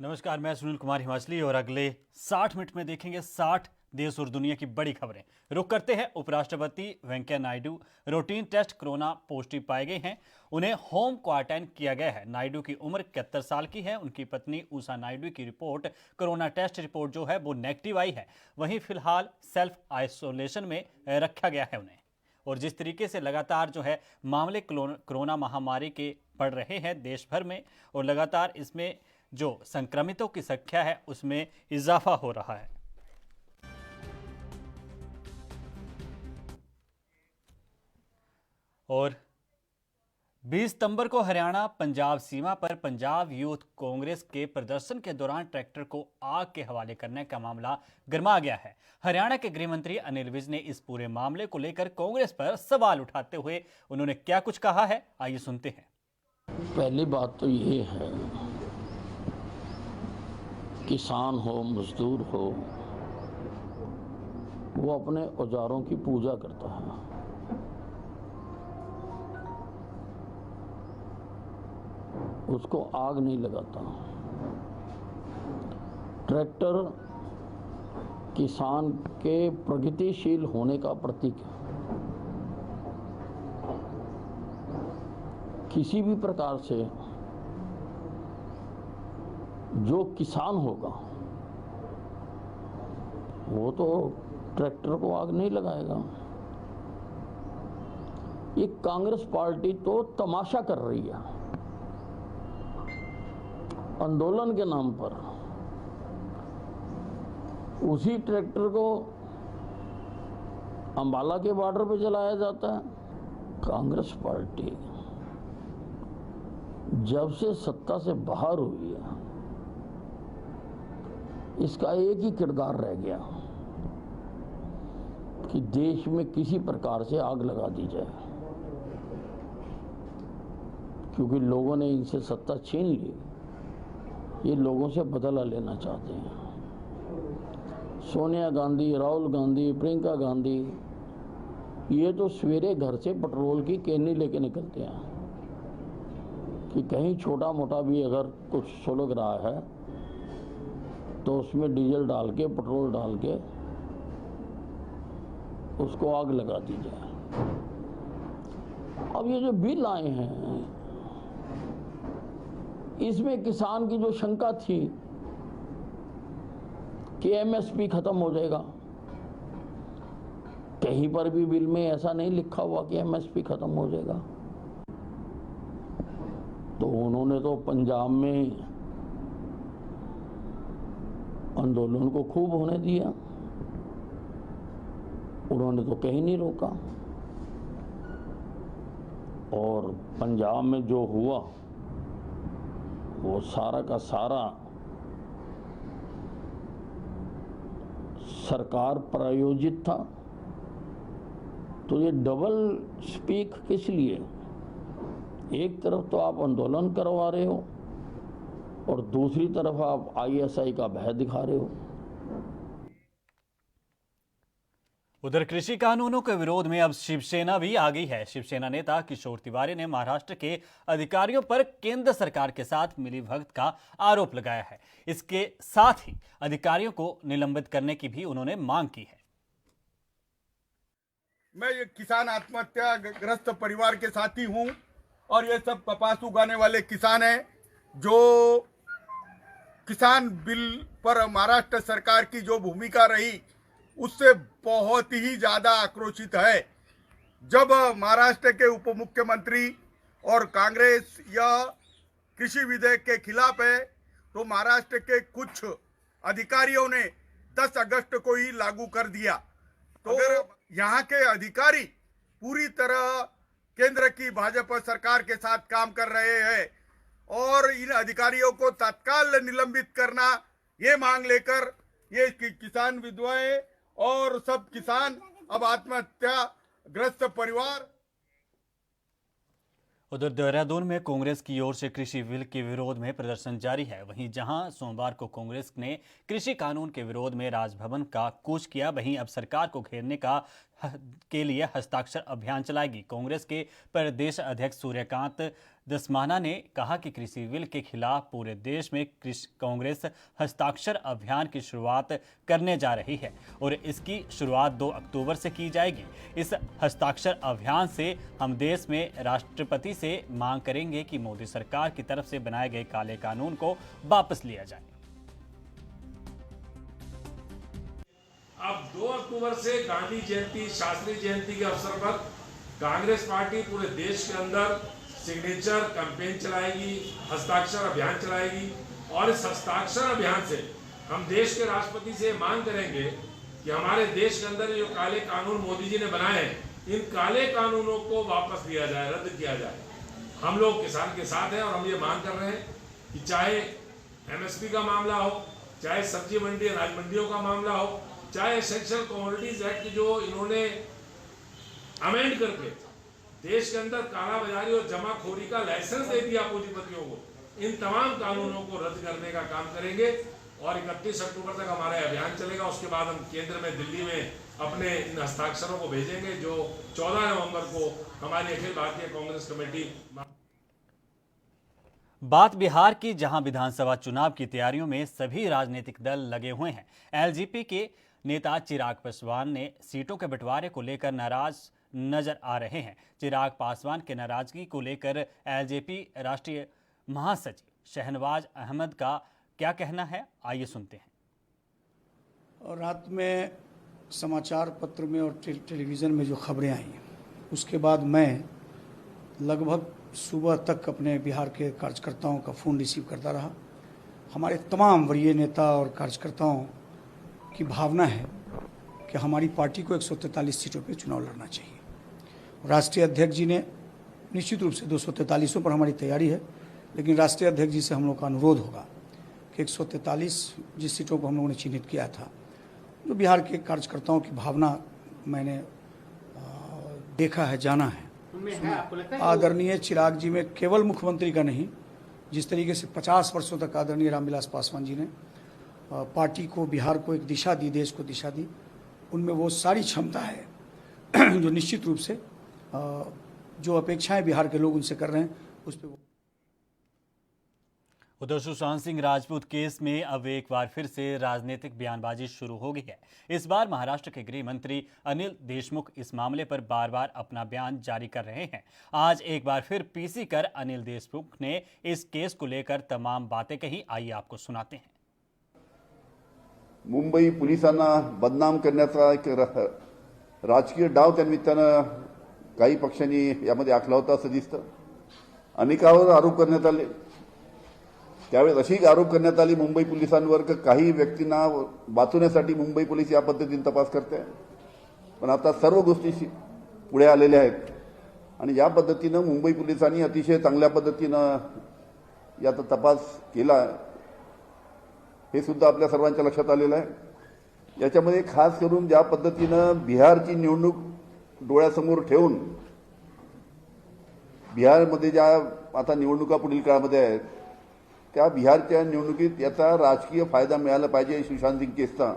नमस्कार, मैं सुनील कुमार हिमाचली और अगले 60 मिनट में देखेंगे 60 देश और दुनिया की बड़ी खबरें। रुक करते हैं उपराष्ट्रपति Venkaiah Naidu routine test corona positive पाए गए हैं। उन्हें होम क्वारंटाइन किया गया है। नायडू की उम्र 71 साल की है। उनकी पत्नी उषा नायडू की रिपोर्ट कोरोना टेस्ट रिपोर्ट जो है वो नेगेटिव आई है। वहीं फिलहाल सेल्फ आइसोलेशन में रखा गया है उन्हें। और जिस तरीके से लगातार जो है मामले कोरोना महामारी के बढ़ रहे हैं देश भर में, और लगातार इसमें जो संक्रमितों की संख्या है उसमें इजाफा हो रहा है। और 20 सितंबर को हरियाणा पंजाब सीमा पर पंजाब यूथ कांग्रेस के प्रदर्शन के दौरान ट्रैक्टर को आग के हवाले करने का मामला गर्मा गया है। हरियाणा के गृह मंत्री अनिल विज ने इस पूरे मामले को लेकर कांग्रेस पर सवाल उठाते हुए उन्होंने क्या कुछ कहा है, आइए सुनते हैं। पहली बात तो ये है, किसान हो मजदूर हो, वो अपने औजारों की पूजा करता है। उसको आग नहीं लगाता। ट्रैक्टर किसान के प्रगतिशील होने का प्रतीक है। किसी भी प्रकार से जो किसान होगा वो तो ट्रैक्टर को आग नहीं लगाएगा। ये कांग्रेस पार्टी तो तमाशा कर रही है आंदोलन के नाम पर। उसी ट्रैक्टर को अंबाला के बॉर्डर पे चलाया जाता है। कांग्रेस पार्टी जब से सत्ता से बाहर हुई है, इसका एक ही किरदार रह गया कि देश में किसी प्रकार से आग लगा दी जाए, क्योंकि लोगों ने इनसे सत्ता छीन ली। ये लोगों से बदला लेना चाहते हैं। सोनिया गांधी, राहुल गांधी, प्रियंका गांधी, ये तो सवेरे घर से पेट्रोल की कैनी लेके निकलते हैं कि कहीं छोटा मोटा भी अगर कुछ सुलग रहा है तो उसमें डीजल डाल के, पेट्रोल डाल के उसको आग लगा दी जाए। अब ये जो बिल आए हैं, इसमें किसान की जो शंका थी कि एमएसपी खत्म हो जाएगा, कहीं पर भी बिल में ऐसा नहीं लिखा हुआ कि एमएसपी खत्म हो जाएगा। तो उन्होंने तो पंजाब में आंदोलन को खूब होने दिया, उन्होंने तो कहीं नहीं रोका। और पंजाब में जो हुआ वो सारा का सारा सरकार प्रायोजित था। तो ये डबल स्पीक किस लिए? एक तरफ तो आप आंदोलन करवा रहे हो और दूसरी तरफ आप आईएसआई का भय दिखा रहे हो। उधर कृषि कानूनों के विरोध में अब शिवसेना भी आ गई है। शिवसेना नेता किशोर तिवारी ने महाराष्ट्र के अधिकारियों पर केंद्र सरकार के साथ मिलीभगत का आरोप लगाया है। इसके साथ ही अधिकारियों को निलंबित करने की भी उन्होंने मांग की है। मैं ये किसान आत्महत्या ग्रस्त परिवार के साथी हूं और ये सब कपास उगाने वाले किसान हैं जो किसान बिल पर महाराष्ट्र सरकार की जो भूमिका रही उससे बहुत ही ज्यादा आक्रोशित है। जब महाराष्ट्र के उप मुख्यमंत्री और कांग्रेस या कृषि विधेयक के खिलाफ है तो महाराष्ट्र के कुछ अधिकारियों ने 10 अगस्त को ही लागू कर दिया। तो यहाँ के अधिकारी पूरी तरह केंद्र की भाजपा सरकार के साथ काम कर रहे हैं और इन अधिकारियों को तत्काल निलंबित करना, ये मांग लेकर ये किसान विधवाएं और सब किसान अब आत्महत्या ग्रस्त परिवार। उधर देहरादून में कांग्रेस की ओर से कृषि बिल के विरोध में प्रदर्शन जारी है। वहीं जहां सोमवार को कांग्रेस ने कृषि कानून के विरोध में राजभवन का कूच किया, वहीं अब सरकार को घेरने के लिए हस्ताक्षर अभियान चलाएगी। कांग्रेस के प्रदेश अध्यक्ष सूर्यकांत दसमाना ने कहा कि कृषि बिल के खिलाफ पूरे देश में कांग्रेस हस्ताक्षर अभियान की शुरुआत करने जा रही है और इसकी शुरुआत 2 अक्टूबर से की जाएगी। इस हस्ताक्षर अभियान से हम देश में राष्ट्रपति से मांग करेंगे कि मोदी सरकार की तरफ से बनाए गए काले कानून को वापस लिया जाए। अब 2 अक्टूबर से गांधी जयंती, शास्त्री जयंती के अवसर पर कांग्रेस पार्टी पूरे देश के अंदर सिग्नेचर कैंपेन चलाएगी, हस्ताक्षर अभियान चलाएगी और इस हस्ताक्षर अभियान से हम देश के राष्ट्रपति से मांग करेंगे कि हमारे देश के अंदर जो काले कानून मोदी जी ने बनाए हैं, इन काले कानूनों को वापस लिया जाए, रद्द किया जाए। हम लोग किसान के साथ हैं और हम ये मांग कर रहे हैं कि चाहे एमएसपी का मामला हो, चाहे सब्जी मंडी अनाज मंडियों का मामला हो, चाहे एसेंशियल कमोडिटीज एक्ट जो इन्होंने अमेंड करके देश के अंदर कालाबाजारी और जमाखोरी का लाइसेंस दे दिया पूंजीपतियों को, इन तमाम कानूनों को रद्द करने का काम करेंगे और 31 अक्टूबर तक हमारा अभियान चलेगा। उसके बाद हम केंद्र में, दिल्ली में अपने इन हस्ताक्षरों को भेजेंगे जो 14 नवंबर को हमारी अखिल भारतीय कांग्रेस कमेटी। बात बिहार की, जहां विधानसभा चुनाव की तैयारियों में सभी राजनीतिक दल लगे हुए हैं। एलजेपी के नेता चिराग पासवान ने सीटों के बंटवारे को लेकर नाराज नजर आ रहे हैं। चिराग पासवान के नाराजगी को लेकर एलजेपी राष्ट्रीय महासचिव शहनवाज अहमद का क्या कहना है, आइए सुनते हैं। और रात में समाचार पत्र में और टेलीविज़न में जो खबरें आई, उसके बाद मैं लगभग सुबह तक अपने बिहार के कार्यकर्ताओं का फ़ोन रिसीव करता रहा। हमारे तमाम वरीय नेता और कार्यकर्ताओं की भावना है कि हमारी पार्टी को 143 सीटों पे चुनाव लड़ना चाहिए। राष्ट्रीय अध्यक्ष जी ने निश्चित रूप से 243 पर हमारी तैयारी है, लेकिन राष्ट्रीय अध्यक्ष जी से हम लोग का अनुरोध होगा कि 143 जिस सीटों को हम लोगों ने चिन्हित किया था, जो बिहार के कार्यकर्ताओं की भावना मैंने देखा है, जाना है, आदरणीय चिराग जी में केवल मुख्यमंत्री का नहीं, जिस तरीके से 50 वर्षों तक आदरणीय रामविलास पासवान जी ने पार्टी को, बिहार को एक दिशा दी, देश को दिशा दी, उनमें वो सारी क्षमता है जो निश्चित रूप से जो अपेक्षाएं बिहार के लोग उनसे कर रहे हैं उस पर। उधर सुशांत सिंह राजपूत केस में अब एक बार फिर से राजनीतिक बयानबाजी शुरू हो गई है। इस बार महाराष्ट्र के गृह मंत्री अनिल देशमुख इस मामले पर बार बार अपना बयान जारी कर रहे हैं। आज एक बार फिर पीसी कर अनिल देशमुख ने इस केस को लेकर तमाम बातें कही, आइए आपको सुनाते हैं। मुंबई पोलिसांना बदनाम करण्याचा एक राजकीय डाव त्या निमित्तानं काही पक्षांनी यामध्ये आखला होता असं दिसतं। अनेकावर आरोप करण्यात आले, त्यावेळेस अशी आरोप करण्यात आली मुंबई पोलिसांवर की काही व्यक्तींना वाचवण्यासाठी मुंबई पोलीस या पद्धतीने तपास करते आहे। पण आता सर्व गोष्टी पुढे आलेल्या आहेत आणि या पद्धतीनं मुंबई पोलिसांनी अतिशय चांगल्या पद्धतीनं याचा तपास केला, हे सुद्धा आपल्या सर्वांच्या लक्षात आलेलं आहे। याच्यामध्ये खास करून ज्या पद्धतीनं बिहारची निवडणूक डोळ्यासमोर ठेवून बिहारमध्ये ज्या आता निवडणुका पुढील काळामध्ये आहेत, त्या बिहारच्या निवडणुकीत याचा राजकीय फायदा मिळाला पाहिजे सुशांत सिंह केसचा,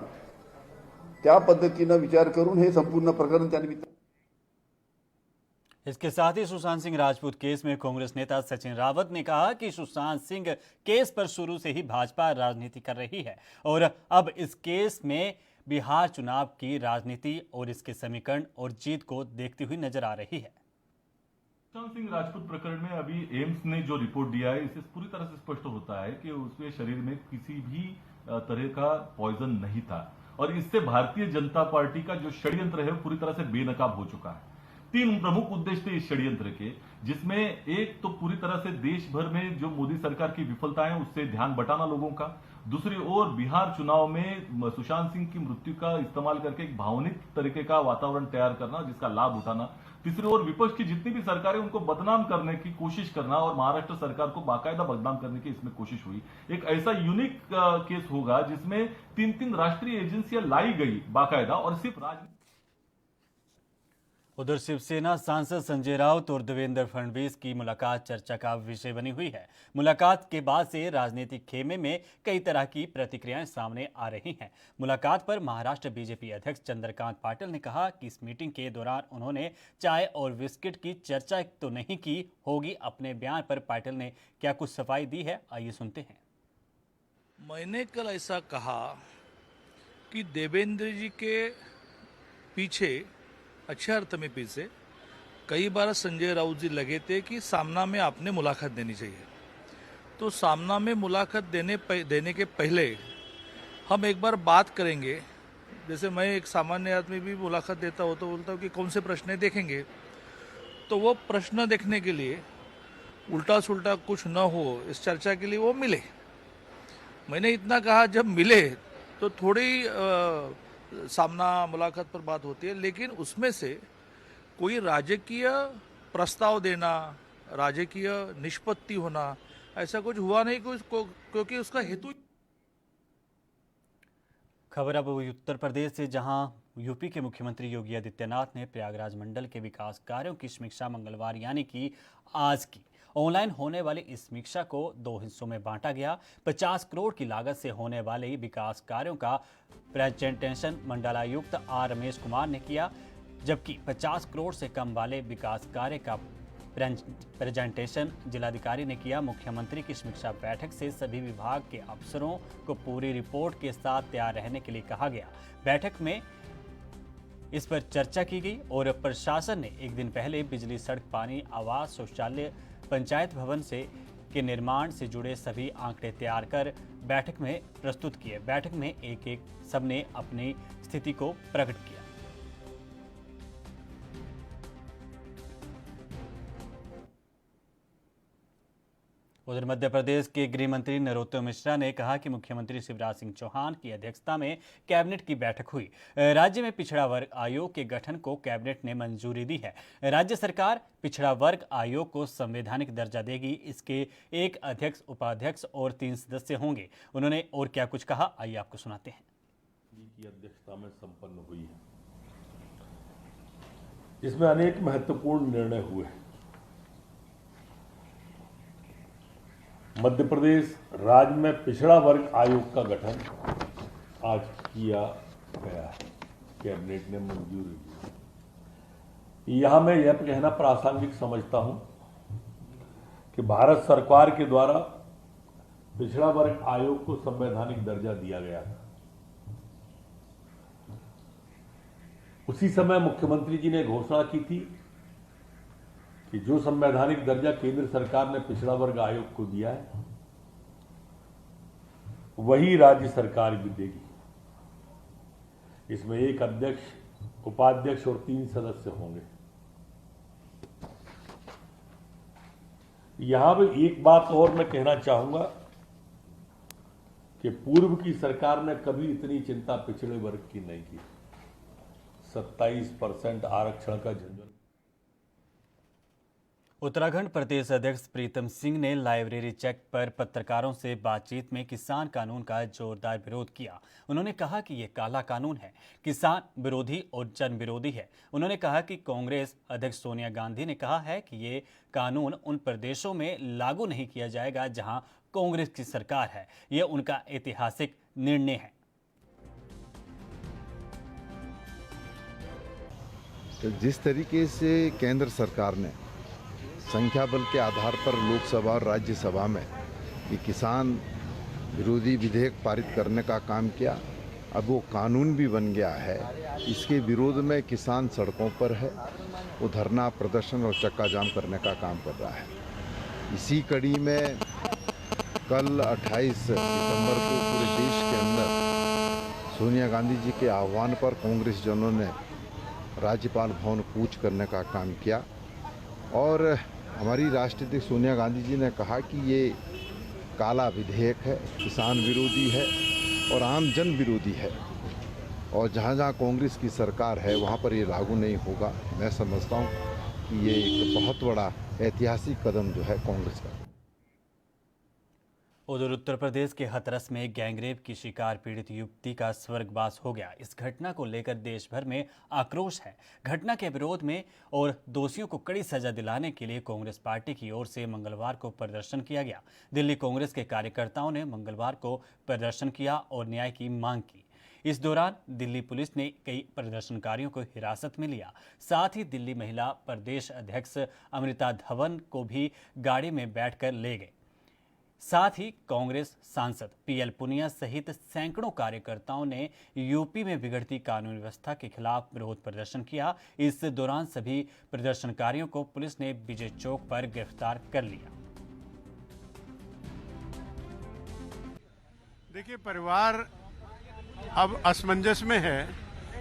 त्या पद्धतीनं विचार करून हे संपूर्ण प्रकरण त्यानिमित्त। इसके साथ ही सुशांत सिंह राजपूत केस में कांग्रेस नेता सचिन रावत ने कहा कि सुशांत सिंह केस पर शुरू से ही भाजपा राजनीति कर रही है और अब इस केस में बिहार चुनाव की राजनीति और इसके समीकरण और जीत को देखती हुई नजर आ रही है। सुशांत सिंह राजपूत प्रकरण में अभी एम्स ने जो रिपोर्ट दिया है, इससे पूरी तरह से स्पष्ट होता है कि उसके शरीर में किसी भी तरह का पॉइजन नहीं था और इससे भारतीय जनता पार्टी का जो षड्यंत्र है पूरी तरह से बेनकाब हो चुका है। 3 प्रमुख उद्देश्य थे इस षड्यंत्र के, जिसमें एक तो पूरी तरह से देश भर में जो मोदी सरकार की विफलताएं उससे ध्यान बटाना लोगों का, दूसरी ओर बिहार चुनाव में सुशांत सिंह की मृत्यु का इस्तेमाल करके एक भावनिक तरीके का वातावरण तैयार करना जिसका लाभ उठाना, तीसरी ओर विपक्ष की जितनी भी सरकारें उनको बदनाम करने की कोशिश करना और महाराष्ट्र सरकार को बाकायदा बदनाम करने की इसमें कोशिश हुई। एक ऐसा यूनिक केस होगा जिसमें 3 राष्ट्रीय एजेंसियां लाई गई बाकायदा और सिर्फ उधर शिवसेना सांसद संजय राउत और देवेंद्र फडणवीस की मुलाकात चर्चा का विषय बनी हुई है। मुलाकात के बाद से राजनीतिक खेमे में कई तरह की प्रतिक्रियाएं सामने आ रही हैं। मुलाकात पर महाराष्ट्र बीजेपी अध्यक्ष चंद्रकांत पाटिल ने कहा कि इस मीटिंग के दौरान उन्होंने चाय और बिस्किट की चर्चा तो नहीं की होगी। अपने बयान पर पाटिल ने क्या कुछ सफाई दी है, आइए सुनते हैं। मैंने कल ऐसा कहा कि देवेंद्र जी के पीछे, अच्छे अर्थ में पीछे, कई बार संजय राउत जी लगे थे कि सामना में आपने मुलाकात देनी चाहिए। तो सामना में मुलाकात देने के पहले हम एक बार बात करेंगे। जैसे मैं एक सामान्य आदमी भी मुलाकात देता हूँ तो बोलता हूँ कि कौन से प्रश्न देखेंगे, तो वो प्रश्न देखने के लिए उल्टा सुल्टा कुछ न हो, इस चर्चा के लिए वो मिले। मैंने इतना कहा, जब मिले तो थोड़ी सामना मुलाकात पर बात होती है, लेकिन उसमें से कोई राजकीय प्रस्ताव देना, राजकीय निष्पत्ति होना, ऐसा कुछ हुआ नहीं, क्योंकि उसका हेतु। खबर अब उत्तर प्रदेश से, जहां यूपी के मुख्यमंत्री योगी आदित्यनाथ ने प्रयागराज मंडल के विकास कार्यों की समीक्षा मंगलवार यानी कि आज की। ऑनलाइन होने वाली इस समीक्षा को 2 हिस्सों में बांटा गया। 50 करोड़ की लागत से होने वाले विकास कार्यों का प्रेजेंटेशन मंडलायुक्त आर रमेश कुमार ने किया, जबकि 50 करोड़ से कम वाले विकास कार्य का प्रेजेंटेशन जिलाधिकारी ने किया। मुख्यमंत्री की समीक्षा बैठक से सभी विभाग के अफसरों को पूरी रिपोर्ट के साथ तैयार रहने के लिए कहा गया। बैठक में इस पर चर्चा की गई और प्रशासन ने एक दिन पहले बिजली, सड़क, पानी, आवास, शौचालय, पंचायत भवन के निर्माण से जुड़े सभी आंकड़े तैयार कर बैठक में प्रस्तुत किए। बैठक में एक सबने अपनी स्थिति को प्रकट किया। उधर मध्य प्रदेश के गृह मंत्री नरोत्तम मिश्रा ने कहा कि मुख्यमंत्री शिवराज सिंह चौहान की अध्यक्षता में कैबिनेट की बैठक हुई। राज्य में पिछड़ा वर्ग आयोग के गठन को कैबिनेट ने मंजूरी दी है। राज्य सरकार पिछड़ा वर्ग आयोग को संवैधानिक दर्जा देगी। इसके 1 अध्यक्ष, उपाध्यक्ष और 3 सदस्य होंगे। उन्होंने और क्या कुछ कहा, आइए आपको सुनाते हैं। की अध्यक्षता में संपन्न हुई है, जिसमें अनेक महत्वपूर्ण निर्णय हुए। मध्य प्रदेश राज्य में पिछड़ा वर्ग आयोग का गठन आज किया गया है, कैबिनेट ने मंजूरी दी। यहां मैं यह कहना प्रासंगिक समझता हूं कि भारत सरकार के द्वारा पिछड़ा वर्ग आयोग को संवैधानिक दर्जा दिया गया था। उसी समय मुख्यमंत्री जी ने घोषणा की थी कि जो संवैधानिक दर्जा केंद्र सरकार ने पिछड़ा वर्ग आयोग को दिया है, वही राज्य सरकार भी देगी। इसमें 1 अध्यक्ष, उपाध्यक्ष और 3 सदस्य होंगे। यहां पर एक बात और मैं कहना चाहूंगा कि पूर्व की सरकार ने कभी इतनी चिंता पिछड़े वर्ग की नहीं की। 27% आरक्षण का झंझट। उत्तराखंड प्रदेश अध्यक्ष प्रीतम सिंह ने लाइब्रेरी चेक पर पत्रकारों से बातचीत में किसान कानून का जोरदार विरोध किया। उन्होंने कहा कि यह काला कानून है, किसान विरोधी और जन विरोधी है। उन्होंने कहा कि कांग्रेस अध्यक्ष सोनिया गांधी ने कहा है कि ये कानून उन प्रदेशों में लागू नहीं किया जाएगा जहां कांग्रेस की सरकार है। यह उनका ऐतिहासिक निर्णय है। तो जिस तरीके से केंद्र सरकार ने संख्या बल के आधार पर लोकसभा और राज्यसभा में ये किसान विरोधी विधेयक पारित करने का काम किया, अब वो कानून भी बन गया है। इसके विरोध में किसान सड़कों पर है, वो धरना, प्रदर्शन और चक्का जाम करने का काम कर रहा है। इसी कड़ी में कल 28 सितंबर को पूरे देश के अंदर सोनिया गांधी जी के आह्वान पर कांग्रेस जनों ने राज्यपाल भवन कूच करने का काम किया और हमारी राष्ट्रपति सोनिया गांधी जी ने कहा कि ये काला विधेयक है, किसान विरोधी है और आम जन विरोधी है और जहाँ जहाँ कांग्रेस की सरकार है वहाँ पर ये लागू नहीं होगा। मैं समझता हूँ कि ये एक बहुत बड़ा ऐतिहासिक कदम जो है कांग्रेस का। उधर उत्तर प्रदेश के हाथरस में गैंगरेप की शिकार पीड़ित युवती का स्वर्गवास हो गया। इस घटना को लेकर देश भर में आक्रोश है। घटना के विरोध में और दोषियों को कड़ी सजा दिलाने के लिए कांग्रेस पार्टी की ओर से मंगलवार को प्रदर्शन किया गया। दिल्ली कांग्रेस के कार्यकर्ताओं ने मंगलवार को प्रदर्शन किया और न्याय की मांग की। इस दौरान दिल्ली पुलिस ने कई प्रदर्शनकारियों को हिरासत में लिया। साथ ही दिल्ली महिला प्रदेश अध्यक्ष अमृता धवन को भी गाड़ी में बैठकर ले गए। साथ ही कांग्रेस सांसद पीएल पुनिया सहित सैकड़ों कार्यकर्ताओं ने यूपी में बिगड़ती कानून व्यवस्था के खिलाफ विरोध प्रदर्शन किया। इस दौरान सभी प्रदर्शनकारियों को पुलिस ने विजय चौक पर गिरफ्तार कर लिया। देखिए, परिवार अब असमंजस में है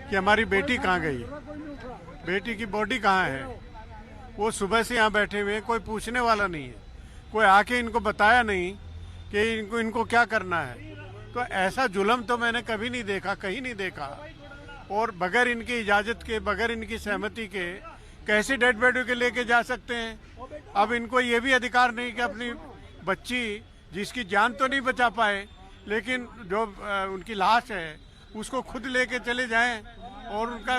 कि हमारी बेटी कहाँ गई, बेटी की बॉडी कहाँ है। वो सुबह से यहाँ बैठे हुए, कोई पूछने वाला नहीं है, कोई आके इनको बताया नहीं कि इनको क्या करना है। तो ऐसा जुल्म तो मैंने कभी नहीं देखा, कहीं नहीं देखा। और बगैर इनकी इजाज़त के, बगैर इनकी सहमति के कैसे डेड बॉडी के लेके जा सकते हैं। अब इनको ये भी अधिकार नहीं कि अपनी बच्ची, जिसकी जान तो नहीं बचा पाए, लेकिन जो उनकी लाश है उसको खुद लेके चले जाएं और उनका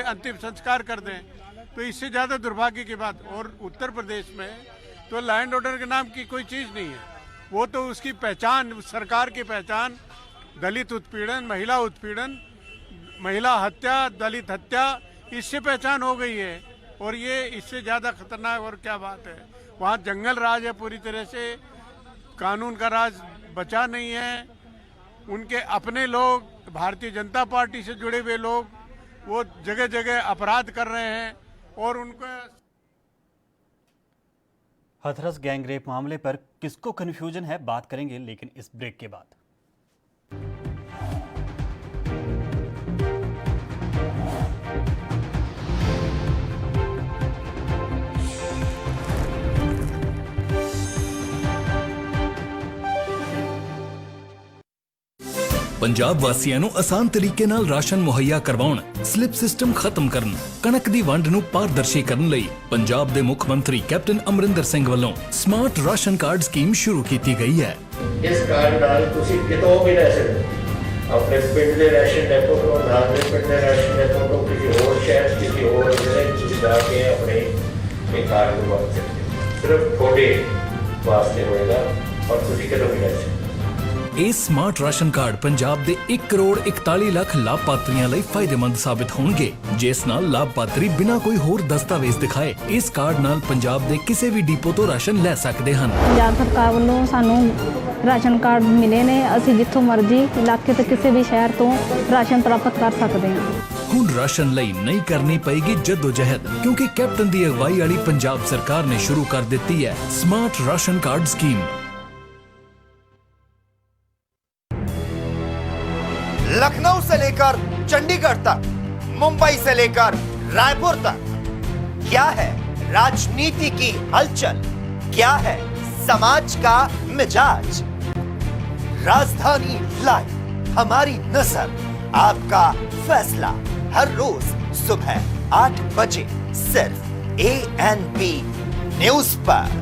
अंतिम संस्कार कर दें। तो इससे ज़्यादा दुर्भाग्य की बात। और उत्तर प्रदेश में तो लॉ एंड ऑर्डर के नाम की कोई चीज़ नहीं है। वो तो उसकी पहचान, सरकार की पहचान दलित उत्पीड़न, महिला उत्पीड़न, महिला हत्या, दलित हत्या, इससे पहचान हो गई है। और ये इससे ज़्यादा खतरनाक और क्या बात है। वहाँ जंगल राज है, पूरी तरह से कानून का राज बचा नहीं है। उनके अपने लोग, भारतीय जनता पार्टी से जुड़े हुए लोग, वो जगह जगह अपराध कर रहे हैं। और उनको हाथरस गैंगरेप मामले पर किसको कन्फ्यूजन है, बात करेंगे लेकिन इस ब्रेक के बाद। ਪੰਜਾਬ ਵਾਸੀਆਂ ਨੂੰ ਆਸਾਨ ਤਰੀਕੇ ਨਾਲ ਰਾਸ਼ਨ ਮੁਹੱਈਆ ਕਰਵਾਉਣ, ਸਲਿੱਪ ਸਿਸਟਮ ਖਤਮ ਕਰਨ, ਕਣਕ ਦੀ ਵੰਡ ਨੂੰ ਪਾਰਦਰਸ਼ੀ ਕਰਨ ਲਈ ਪੰਜਾਬ ਦੇ ਮੁੱਖ ਮੰਤਰੀ ਕੈਪਟਨ ਅਮਰਿੰਦਰ ਸਿੰਘ ਵੱਲੋਂ ਸਮਾਰਟ ਰਾਸ਼ਨ ਕਾਰਡ ਸਕੀਮ ਸ਼ੁਰੂ ਕੀਤੀ ਗਈ ਹੈ। ਇਸ ਕਾਰਡ ਨਾਲ ਤੁਸੀਂ ਕਿਤੋਂ ਵੀ ਲੈ ਸਕਦੇ ਹੋ। ਆਪਣੇ ਪਿੰਡ ਦੇ ਰਾਸ਼ਨ ਡਿਪੋ ਤੋਂ, ਨਾਲ ਦੇ ਪਿੰਡ ਦੇ ਰਾਸ਼ਨ ਡਿਪੋ ਤੋਂ, ਕਿਸੇ ਹੋਰ ਸ਼ਹਿਰ, ਕਿਸੇ ਹੋਰ ਜ਼ਿਲ੍ਹੇ ਵਿੱਚ ਜਾ ਕੇ ਆਪਣੇ ਇਹ ਕਾਰਡ ਨੂੰ ਵਰਤ ਸਕਦੇ ਹੋ। ਸਿਰਫ ਤੁਹਾਡੇ ਵਾਸਤੇ ਹੋਏਗਾ ਔਰ ਤੁਸੀਂ ਕਿਤੋਂ ਵੀ ਲੈ ਸਕਦੇ ਹੋ। ਇਹ ਸਮਾਰਟ ਰਾਸ਼ਨ ਕਾਰਡ ਪੰਜਾਬ ਦੇ 1 ਕਰੋੜ 41 ਲੱਖ ਲਾਭਪਾਤਰੀਆਂ ਲਈ ਫਾਇਦੇਮੰਦ ਸਾਬਿਤ ਹੋਣਗੇ, ਜਿਸ ਨਾਲ ਲਾਭਪਾਤਰੀ ਬਿਨਾਂ ਕੋਈ ਹੋਰ ਦਸਤਾਵੇਜ਼ ਦਿਖਾਏ ਇਸ ਕਾਰਡ ਨਾਲ ਪੰਜਾਬ ਦੇ ਕਿਸੇ ਵੀ ਡਿਪੋ ਤੋਂ ਰਾਸ਼ਨ ਲੈ ਸਕਦੇ ਹਨ। ਪੰਜਾਬ ਸਰਕਾਰ ਵੱਲੋਂ ਸਾਨੂੰ ਰਾਸ਼ਨ ਕਾਰਡ ਮਿਲੇ ਨੇ, ਅਸੀਂ ਜਿੱਥੋਂ ਮਰਜ਼ੀ ਇਲਾਕੇ ਤੇ ਕਿਸੇ ਵੀ ਸ਼ਹਿਰ ਤੋਂ ਰਾਸ਼ਨ ਪ੍ਰਾਪਤ ਕਰ ਸਕਦੇ ਹਾਂ। ਹੁਣ ਰਾਸ਼ਨ ਲਈ ਨਹੀਂ ਕਰਨੀ ਪਏਗੀ ਜਦੋਜਹਿਦ, ਕਿਉਂਕਿ ਕੈਪਟਨ ਦੀ ਅਗਵਾਈ ਵਾਲੀ ਪੰਜਾਬ ਸਰਕਾਰ ਨੇ ਸ਼ੁਰੂ ਕਰ ਦਿੱਤੀ ਹੈ smart ration card scheme. Lucknow से लेकर चंडीगढ़ तक, मुंबई से लेकर रायपुर तक, क्या है राजनीति की हलचल, क्या है समाज का मिजाज। राजधानी लाइव, हमारी नजर, आपका फैसला, हर रोज सुबह 8 बजे सिर्फ ANP न्यूज पर।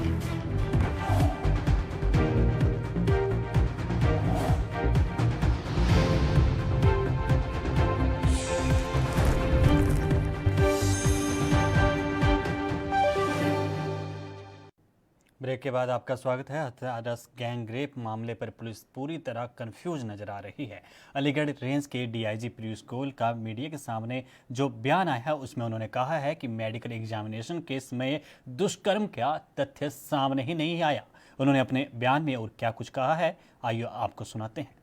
ब्रेक के बाद आपका स्वागत है। हाथरस गैंगरेप मामले पर पुलिस पूरी तरह कंफ्यूज नजर आ रही है। अलीगढ़ रेंज के DIG पीयूष गोयल का मीडिया के सामने जो बयान आया है उसमें उन्होंने कहा है कि मेडिकल एग्जामिनेशन के समय दुष्कर्म का तथ्य सामने ही नहीं आया। उन्होंने अपने बयान में और क्या कुछ कहा है, आइए आपको सुनाते हैं।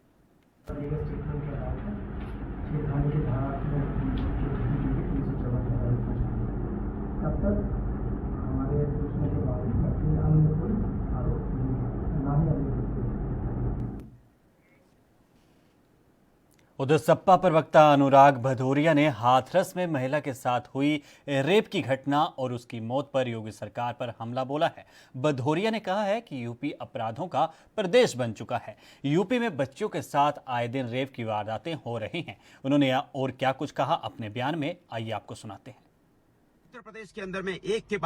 उधर सपा प्रवक्ता अनुराग भदौरिया ने हाथरस में महिला के साथ हुई रेप की घटना और उसकी मौत पर योगी सरकार पर हमला बोला है। भदौरिया ने कहा है कि यूपी अपराधों का प्रदेश बन चुका है। यूपी में बच्चों के साथ आए दिन रेप की वारदातें हो रही हैं। उन्होंने और क्या कुछ कहा अपने बयान में, आइए आपको सुनाते हैं। उत्तर प्रदेश के अंदर में एक के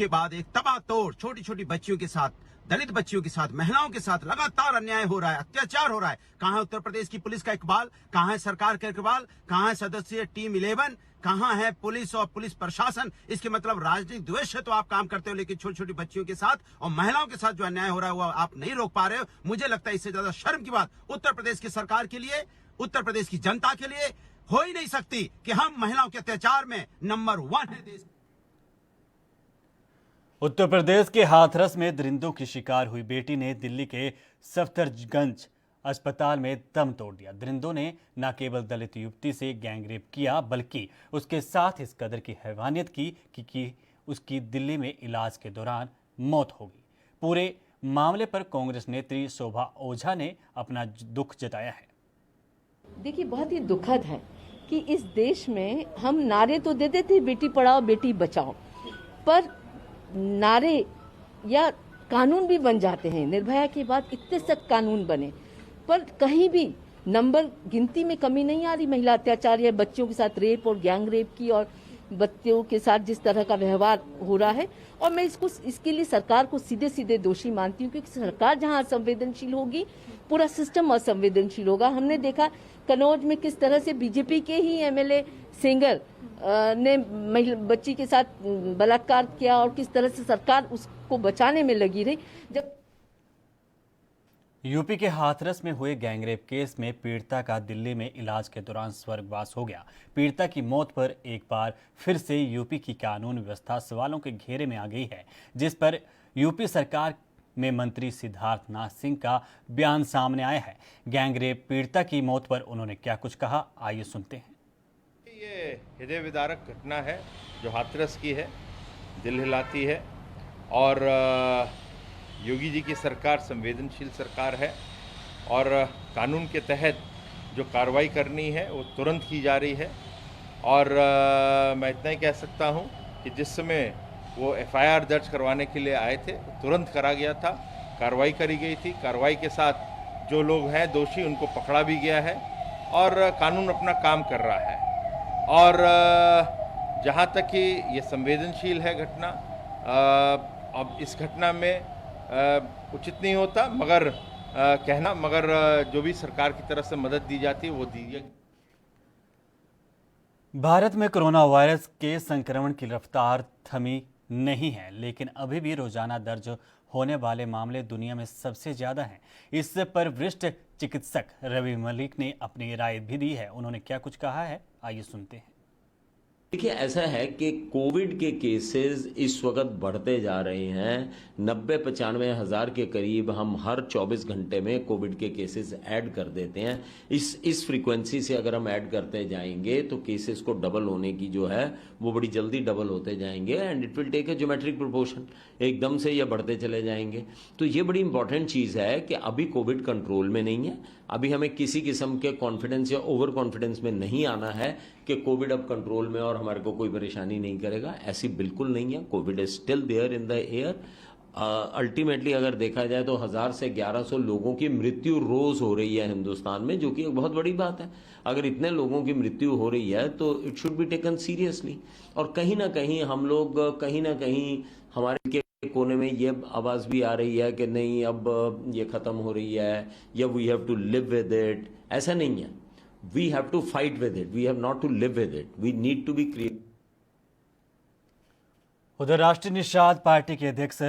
बाद एक तबातोड़ छोटी छोटी बच्चियों के साथ, दलित बच्चियों के साथ, महिलाओं के साथ लगातार अन्याय हो रहा है, अत्याचार हो रहा है। कहां है उत्तर प्रदेश की पुलिस का इकबाल, कहां है सरकार का इकबाल, कहां है सदस्य टीम 11, कहां है पुलिस और पुलिस प्रशासन? इसके मतलब राजनीतिक द्वेष से तो आप काम करते हो, लेकिन छोटी छोटी बच्चियों के साथ और महिलाओं के साथ जो अन्याय हो रहा है वो आप नहीं रोक पा रहे हो। मुझे लगता है इससे ज्यादा शर्म की बात उत्तर प्रदेश की सरकार के लिए, उत्तर प्रदेश की जनता के लिए हो ही नहीं सकती कि हम महिलाओं के अत्याचार में नंबर 1 है देश। उत्तर प्रदेश के हाथरस में दरिंदों की शिकार हुई बेटी ने दिल्ली के सफदरजंग अस्पताल में दम तोड़ दिया। दरिंदों ने न केवल दलित युवती से गैंगरेप किया, बल्कि उसके साथ इस कदर की हैवानियत की कि उसकी दिल्ली में इलाज के दौरान मौत हो गई। पूरे मामले पर कांग्रेस नेत्री शोभा ओझा ने अपना दुख जताया है। देखिए, बहुत ही दुखद है कि इस देश में हम नारे तो देते थे बेटी पढ़ाओ बेटी बचाओ, पर नारे या कानून भी बन जाते हैं। निर्भया के बाद इतने सख्त कानून बने, पर कहीं भी नंबर गिनती में कमी नहीं आ रही महिला अत्याचार या बच्चों के साथ रेप और गैंग रेप की, और बच्चों के साथ जिस तरह का व्यवहार हो रहा है। और मैं इसके लिए सरकार को सीधे सीधे दोषी मानती हूँ, क्योंकि सरकार जहाँ असंवेदनशील होगी पूरा सिस्टम असंवेदनशील होगा। हमने देखा कन्नौज में किस तरह से बीजेपी के ही एमएलए सिंगर ने बच्ची के साथ बलात्कार किया और किस तरह से सरकार उसको बचाने में लगी रही। जब यूपी के हाथरस में हुए गैंगरेप केस में पीड़िता का दिल्ली में इलाज के दौरान स्वर्गवास हो गया। पीड़िता की मौत पर एक बार फिर से यूपी की कानून व्यवस्था सवालों के घेरे में आ गई है, जिस पर यूपी सरकार में मंत्री सिद्धार्थनाथ सिंह का बयान सामने आया है। गैंगरेप पीड़िता की मौत पर उन्होंने क्या कुछ कहा, आइए सुनते हैं। ये हृदय विदारक घटना है जो हाथरस की है, दिल हिलाती है, और योगी जी की सरकार संवेदनशील सरकार है और कानून के तहत जो कार्रवाई करनी है वो तुरंत की जा रही है। और मैं इतना ही कह सकता हूँ कि जिस समय वो एफआईआर दर्ज करवाने के लिए आए थे तुरंत करा गया था, कार्रवाई करी गई थी। कार्रवाई के साथ जो लोग हैं दोषी उनको पकड़ा भी गया है और कानून अपना काम कर रहा है। और जहाँ तक कि ये संवेदनशील है घटना, अब इस घटना में उचित नहीं होता मगर कहना, मगर जो भी सरकार की तरफ से मदद दी जाती है वो दी जाएगी। भारत में कोरोना वायरस के संक्रमण की रफ्तार थमी नहीं है, लेकिन अभी भी रोजाना दर्ज होने वाले मामले दुनिया में सबसे ज्यादा हैं। इस पर वरिष्ठ चिकित्सक रवि मलिक ने अपनी राय भी दी है। उन्होंने क्या कुछ कहा है, आइए सुनते हैं। देखिए, ऐसा है कि कोविड के केसेस इस वक्त बढ़ते जा रहे हैं। 90-95 हज़ार के करीब हम हर 24 घंटे में कोविड के केसेस ऐड कर देते हैं। इस फ्रीक्वेंसी से अगर हम ऐड करते जाएंगे तो केसेस को डबल होने की जो है वो बड़ी जल्दी डबल होते जाएंगे and it will take a geometric proportion, एकदम से ये बढ़ते चले जाएंगे। तो ये बड़ी इंपॉर्टेंट चीज़ है कि अभी कोविड कंट्रोल में नहीं है। अभी हमें किसी किस्म के कॉन्फिडेंस या ओवर कॉन्फिडेंस में नहीं आना है कि कोविड अब कंट्रोल में और हमारे को कोई परेशानी नहीं करेगा। ऐसी बिल्कुल नहीं है। Covid is still there in the air. Ultimately अगर देखा जाए तो 1000 से 1100 लोगों की मृत्यु रोज हो रही है हिंदुस्तान में, जो कि एक बहुत बड़ी बात है। अगर इतने लोगों की मृत्यु हो रही है तो it should be taken seriously. और कहीं ना कहीं हम लोग कहीं ना कहीं हमारे के कोने में ये आवाज़ भी आ रही है कि नहीं अब ये ख़त्म हो रही है या we have to live with it. ऐसा नहीं है। We have to fight with it, we have not to live with it, we need to be creative. उधर राष्ट्रीय निषाद पार्टी के अध्यक्ष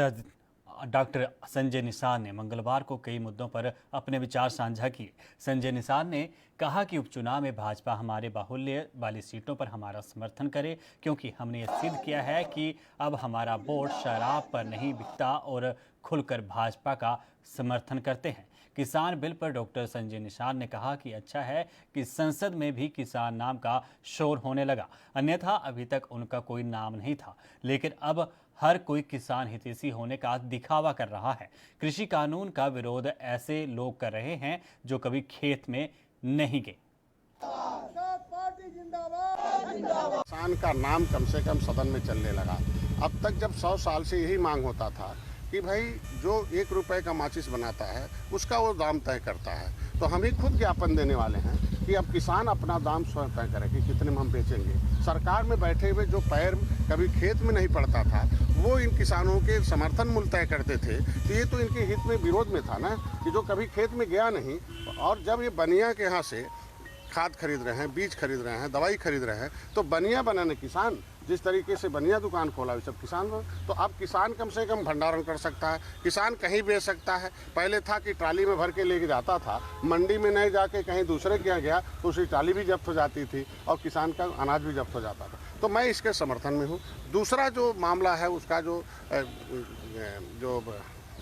डॉक्टर संजय निषाद ने मंगलवार को कई मुद्दों पर अपने विचार साझा किए। संजय निषाद ने कहा कि उपचुनाव में भाजपा हमारे बाहुल्य वाली सीटों पर हमारा समर्थन करे, क्योंकि हमने यह सिद्ध किया है कि अब हमारा वोट शराब पर नहीं बिकता और खुलकर भाजपा का समर्थन करते हैं। किसान बिल पर डॉक्टर संजय निषाद ने कहा कि अच्छा है कि संसद में भी किसान नाम का शोर होने लगा, अन्यथा अभी तक उनका कोई नाम नहीं था, लेकिन अब हर कोई किसान हितैषी होने का दिखावा कर रहा है। कृषि कानून का विरोध ऐसे लोग कर रहे हैं जो कभी खेत में नहीं गए। किसान का नाम कम से कम सदन में चलने लगा। अब तक जब 100 साल से यही मांग होता था कि भाई जो 1 रुपए का माचिस बनाता है उसका वो दाम तय करता है, तो हम ही खुद ज्ञापन देने वाले हैं कि अब किसान अपना दाम स्वयं तय करे कि कितने में हम बेचेंगे। सरकार में बैठे हुए जो पैर कभी खेत में नहीं पड़ता था वो इन किसानों के समर्थन मूल्य तय करते थे, तो ये तो इनके हित में विरोध में था ना, कि जो कभी खेत में गया नहीं, और जब ये बनिया के यहाँ से खाद खरीद रहे हैं, बीज खरीद रहे हैं, दवाई खरीद रहे हैं, तो बनिया बनाने किसान, जिस तरीके से बनिया दुकान खोला ये सब किसान, तो अब किसान कम से कम भंडारण कर सकता है, किसान कहीं बेच सकता है। पहले था कि ट्राली में भर के लेके जाता था, मंडी में नहीं जाके कहीं दूसरे के यहाँ गया तो उसकी ट्राली भी जब्त हो जाती थी और किसान का अनाज भी जब्त हो जाता था। तो मैं इसके समर्थन में हूँ। दूसरा जो मामला है उसका जो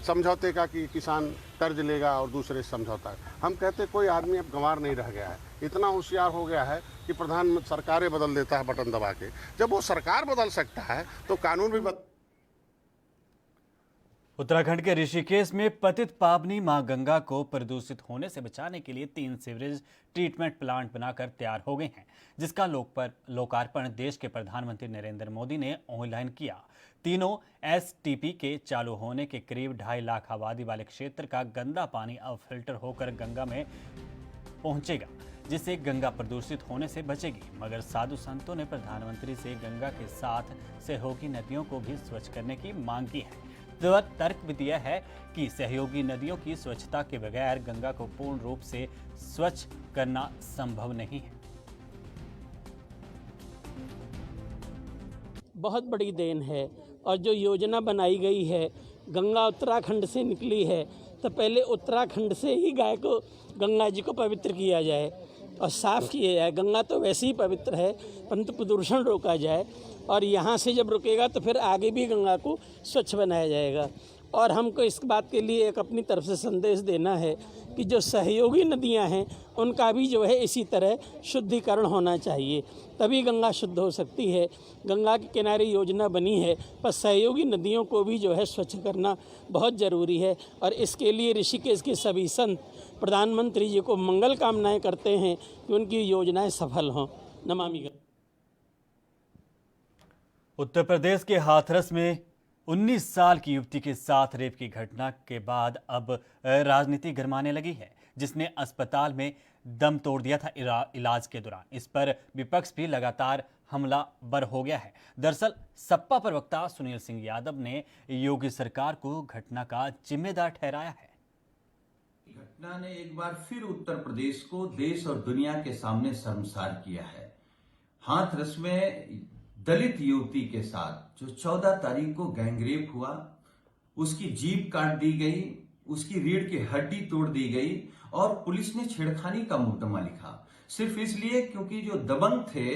समझौते का, कि किसान कर्ज लेगा और दूसरे समझौता, हम कहते कोई आदमी अब गंवार नहीं रह गया है, इतना होशियार हो गया है कि प्रधान सरकारें बदल देता है बटन दबा के। जब वो सरकार बदल सकता है तो कानून भी उत्तराखंड के ऋषिकेश में पतित पावनी मां गंगा को प्रदूषित होने से बचाने के लिए 3 सीवरेज ट्रीटमेंट प्लांट बनाकर तैयार हो गए हैं, जिसका लोकार्पण देश के प्रधानमंत्री नरेंद्र मोदी ने ऑनलाइन किया। तीनों एसटीपी के चालू होने के करीब 2.5 लाख आबादी वाले क्षेत्र का गंदा पानी अब फिल्टर होकर गंगा में पहुंचेगा, जिससे गंगा प्रदूषित होने से बचेगी। मगर साधु संतों ने प्रधानमंत्री से गंगा के साथ सहयोगी नदियों को भी स्वच्छ करने की मांग की है। तो तर्क भी दिया है कि सहयोगी नदियों की स्वच्छता के बगैर गंगा को पूर्ण रूप से स्वच्छ करना संभव नहीं है। बहुत बड़ी देन है, और जो योजना बनाई गई है, गंगा उत्तराखंड से निकली है, तो पहले उत्तराखंड से ही गाय को, गंगा जी को पवित्र किया जाए और साफ़ किया जाए। गंगा तो वैसे ही पवित्र है, परंतु प्रदूषण रोका जाए, और यहाँ से जब रुकेगा तो फिर आगे भी गंगा को स्वच्छ बनाया जाएगा। और हमको इस बात के लिए एक अपनी तरफ से संदेश देना है कि जो सहयोगी नदियाँ हैं उनका भी जो है इसी तरह शुद्धिकरण होना चाहिए, तभी गंगा शुद्ध हो सकती है। गंगा के किनारे योजना बनी है, पर सहयोगी नदियों को भी जो है स्वच्छ करना बहुत ज़रूरी है। और इसके लिए ऋषिकेश के सभी संत प्रधानमंत्री जी को मंगल कामनाएं करते हैं कि उनकी योजनाएं सफल हों। नमामि गंगे। उत्तर प्रदेश के हाथरस में 19 साल की युवती के साथ रेप की घटना के बाद अब राजनीति गरमाने लगी है, जिसने अस्पताल में दम तोड़ दिया था इलाज के दौरान। इस पर विपक्ष भी लगातार हमलावर हो गया है। दरअसल सपा प्रवक्ता सुनील सिंह यादव ने योगी सरकार को घटना का जिम्मेदार ठहराया है। घटना ने एक बार फिर उत्तर प्रदेश को देश और दुनिया के सामने शर्मसार किया है। हाथरस में दलित युवती के साथ जो 14 तारीख को गैंगरेप हुआ, उसकी जीभ काट दी गई, उसकी रीढ़ की हड्डी तोड़ दी गई और पुलिस ने छेड़खानी का मुकदमा लिखा, सिर्फ इसलिए क्योंकि जो दबंग थे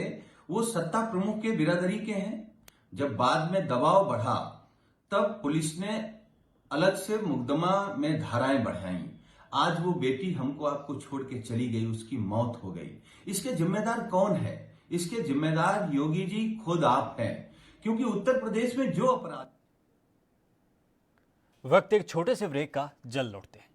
वो सत्ता प्रमुख के बिरादरी के हैं। जब बाद में दबाव बढ़ा तब पुलिस ने अलग से मुकदमा में धाराएं बढ़ाई। आज वो बेटी हमको आपको छोड़ के चली गई, उसकी मौत हो गई। इसके जिम्मेदार कौन है? इसके जिम्मेदार योगी जी खुद आप हैं, क्योंकि उत्तर प्रदेश में जो अपराध। वक्त एक छोटे से ब्रेक का, जल्द लौटते हैं।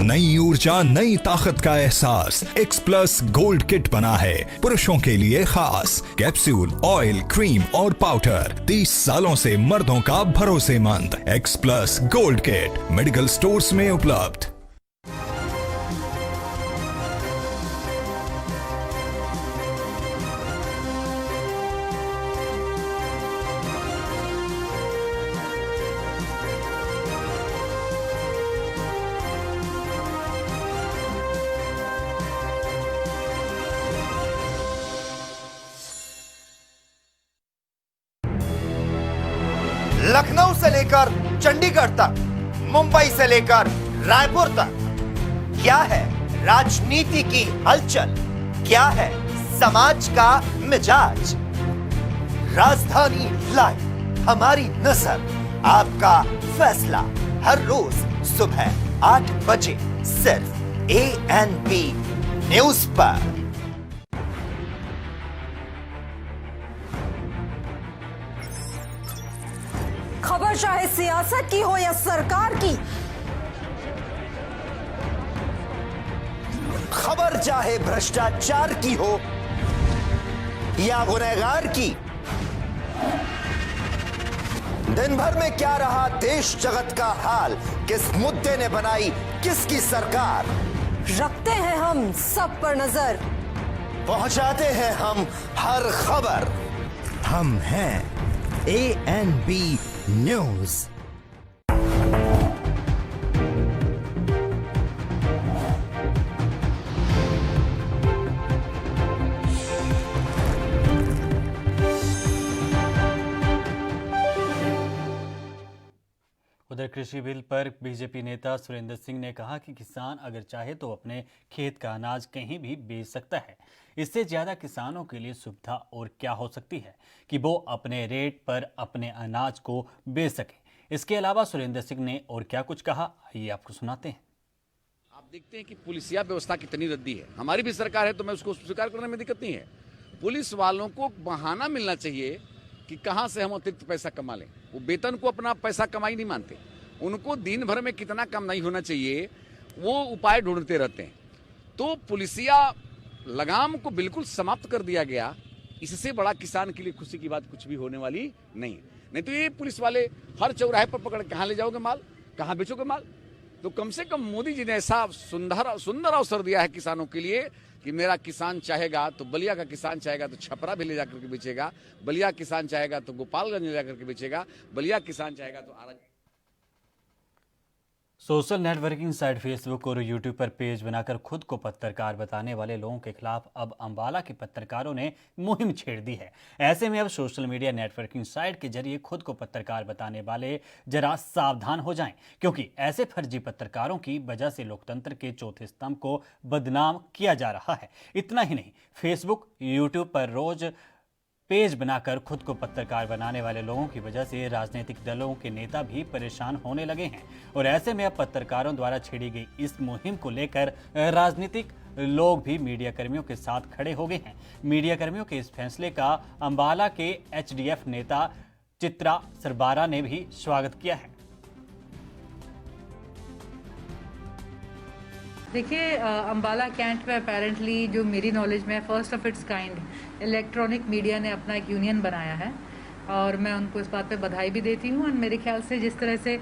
नई ऊर्जा, नई ताकत का एहसास एक्स प्लस गोल्ड किट बना है पुरुषों के लिए खास। कैप्सूल, ऑयल, क्रीम और पाउडर, 30 सालों से मर्दों का भरोसेमंद x plus gold kit medical stores में उपलब्ध। लखनऊ से लेकर चंडीगढ़ तक, मुंबई से लेकर रायपुर तक, क्या है राजनीति की हलचल, क्या है समाज का मिजाज। राजधानी लाइव, हमारी नजर, आपका फैसला, हर रोज सुबह 8 बजे सिर्फ ANP न्यूज पर। खबर चाहे सियासत की हो या सरकार की, खबर चाहे भ्रष्टाचार की हो या गुनहगार की, दिन भर में क्या रहा देश जगत का हाल, किस मुद्दे ने बनाई किसकी सरकार, रखते हैं हम सब पर नजर, पहुंचाते हैं हम हर खबर। हम हैं ANB न्यूज। उधर कृषि बिल पर बीजेपी नेता सुरेंद्र सिंह ने कहा कि किसान अगर चाहे तो अपने खेत का अनाज कहीं भी बेच सकता है। इससे ज़्यादा किसानों के लिए सुविधा और क्या हो सकती है कि वो अपने रेट पर अपने अनाज को बेच सकें। इसके अलावा सुरेंद्र सिंह ने और क्या कुछ कहा, आइए आपको सुनाते हैं। आप देखते हैं कि पुलिसिया व्यवस्था कितनी रद्दी है। हमारी भी सरकार है तो मैं उसको स्वीकार करने में दिक्कत नहीं है। पुलिस वालों को बहाना मिलना चाहिए कि कहां से हम अतिरिक्त पैसा कमा लें। वो वेतन को अपना पैसा कमाई नहीं मानते, उनको दिन भर में कितना कम नहीं होना चाहिए वो उपाय ढूंढते रहते हैं। तो पुलिसिया लगाम को बिल्कुल समाप्त कर दिया गया। इससे बड़ा किसान के लिए खुशी की बात कुछ भी होने वाली नहीं तो ये पुलिस वाले हर चौराहे पर पकड़ कहाँ ले जाओगे माल, कहाँ बेचोगे माल। तो कम से कम मोदी जी ने ऐसा सुंदर अवसर दिया है किसानों के लिए कि मेरा किसान चाहेगा तो बलिया का किसान चाहेगा तो छपरा भी ले जाकर के बेचेगा, बलिया किसान चाहेगा तो गोपालगंज ले जाकर के बेचेगा, बलिया किसान चाहेगा तो आरा। सोशल नेटवर्किंग साइट फेसबुक और यूट्यूब पर पेज बनाकर खुद को पत्रकार बताने वाले लोगों के खिलाफ अब अंबाला के पत्रकारों ने मुहिम छेड़ दी है। ऐसे में अब सोशल मीडिया नेटवर्किंग साइट के जरिए खुद को पत्रकार बताने वाले जरा सावधान हो जाएं, क्योंकि ऐसे फर्जी पत्रकारों की वजह से लोकतंत्र के चौथे स्तंभ को बदनाम किया जा रहा है। इतना ही नहीं, फेसबुक यूट्यूब पर रोज पेज बनाकर खुद को पत्रकार बनाने वाले लोगों की वजह से राजनीतिक दलों के नेता भी परेशान होने लगे हैं। और ऐसे में अब पत्रकारों द्वारा छेड़ी गई इस मुहिम को लेकर राजनीतिक लोग भी मीडिया कर्मियों के साथ खड़े हो गए हैं। मीडिया कर्मियों के इस फैसले का अंबाला के HDF नेता चित्रा सरबारा ने भी स्वागत किया है। देखिए, अंबाला कैंट में अपेरेंटली जो मेरी नॉलेज में first of its kind electronic media ने अपना एक यूनियन बनाया है और मैं उनको इस बात पे बधाई भी देती हूँ। और मेरे ख्याल से जिस तरह से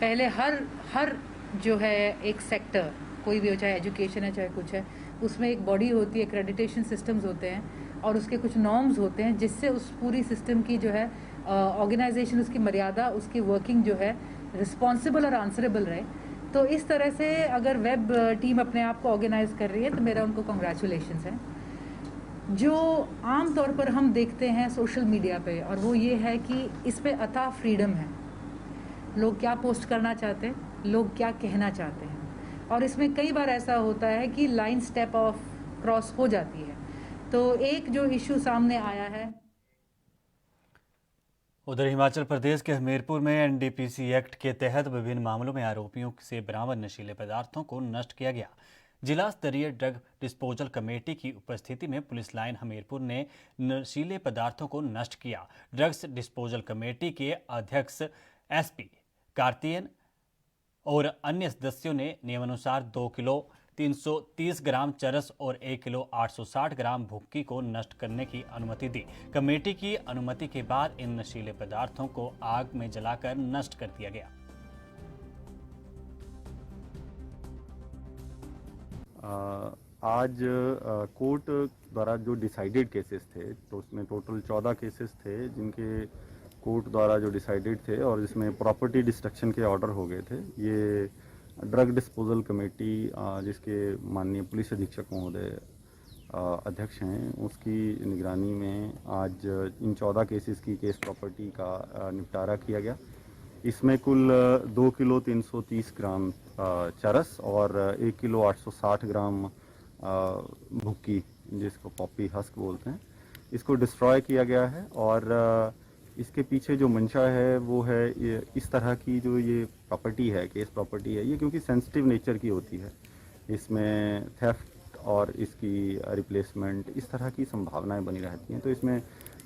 पहले हर जो है एक सेक्टर कोई भी हो, चाहे एजुकेशन है चाहे कुछ है, उसमें एक बॉडी होती है, एक्रेडिटेशन सिस्टम्स होते हैं और उसके कुछ नॉर्म्स होते हैं जिससे उस पूरी सिस्टम की जो है ऑर्गेनाइजेशन, उसकी मर्यादा, उसकी वर्किंग जो है रिस्पॉन्सिबल और आंसरेबल रहे। तो इस तरह से अगर वेब टीम अपने आप को ऑर्गेनाइज कर रही है तो मेरा उनको कॉन्ग्रेचुलेशंस है। जो आम तौर पर हम देखते हैं सोशल मीडिया पे, और वो ये है कि इस पे अथाह फ्रीडम है। लोग क्या पोस्ट करना चाहते हैं, लोग क्या कहना चाहते हैं, और इसमें कई बार ऐसा होता है कि लाइन स्टेप ऑफ क्रॉस हो जाती है। तो एक जो इशू सामने आया है, उधर हिमाचल प्रदेश के हमीरपुर में NDPC एक्ट के तहत विभिन्न मामलों में आरोपियों से बरामद नशीले पदार्थों को नष्ट किया गया। जिला स्तरीय ड्रग डिस्पोजल कमेटी की उपस्थिति में पुलिस लाइन हमीरपुर ने नशीले पदार्थों को नष्ट किया। ड्रग्स डिस्पोजल कमेटी के अध्यक्ष SP कार्तियन और अन्य सदस्यों ने नियमानुसार 2 किलो 330 ग्राम चरस और 1 किलो 860 ग्राम भुक्की को नष्ट करने की अनुमति दी। कमेटी की अनुमति के बाद इन नशीले पदार्थों को आग में जलाकर नष्ट कर दिया गया। आज कोर्ट द्वारा जो डिसाइडेड केसेस थे, तो उसमें टोटल 14 केसेस थे जिनके कोर्ट द्वारा जो डिसाइडेड थे और जिसमें प्रॉपर्टी डिस्ट्रक्शन के ऑर्डर हो गए थे। ये ड्रग डिस्पोजल कमेटी जिसके माननीय पुलिस अधीक्षक महोदय अध्यक्ष हैं, उसकी निगरानी में आज इन 14 केसेस की केस प्रॉपर्टी का निपटारा किया गया। इसमें कुल 2 किलो 330 ग्राम चरस और 1 किलो 860 ग्राम भुक्की, जिसको पॉपी हस्क बोलते हैं, इसको डिस्ट्रॉय किया गया है। और इसके पीछे जो मंशा है वो है ये इस तरह की जो ये प्रॉपर्टी है, केस प्रॉपर्टी है, ये क्योंकि सेंसिटिव नेचर की होती है, इसमें थेफ्ट और इसकी रिप्लेसमेंट इस तरह की संभावनाएं बनी रहती हैं। तो इसमें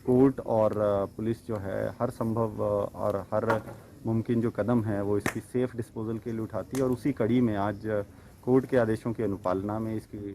कोर्ट और पुलिस जो है हर संभव और हर मुमकिन जो कदम है वो इसकी सेफ डिस्पोजल के लिए उठाती है। और उसी कड़ी में आज कोर्ट के आदेशों की अनुपालना में इसकी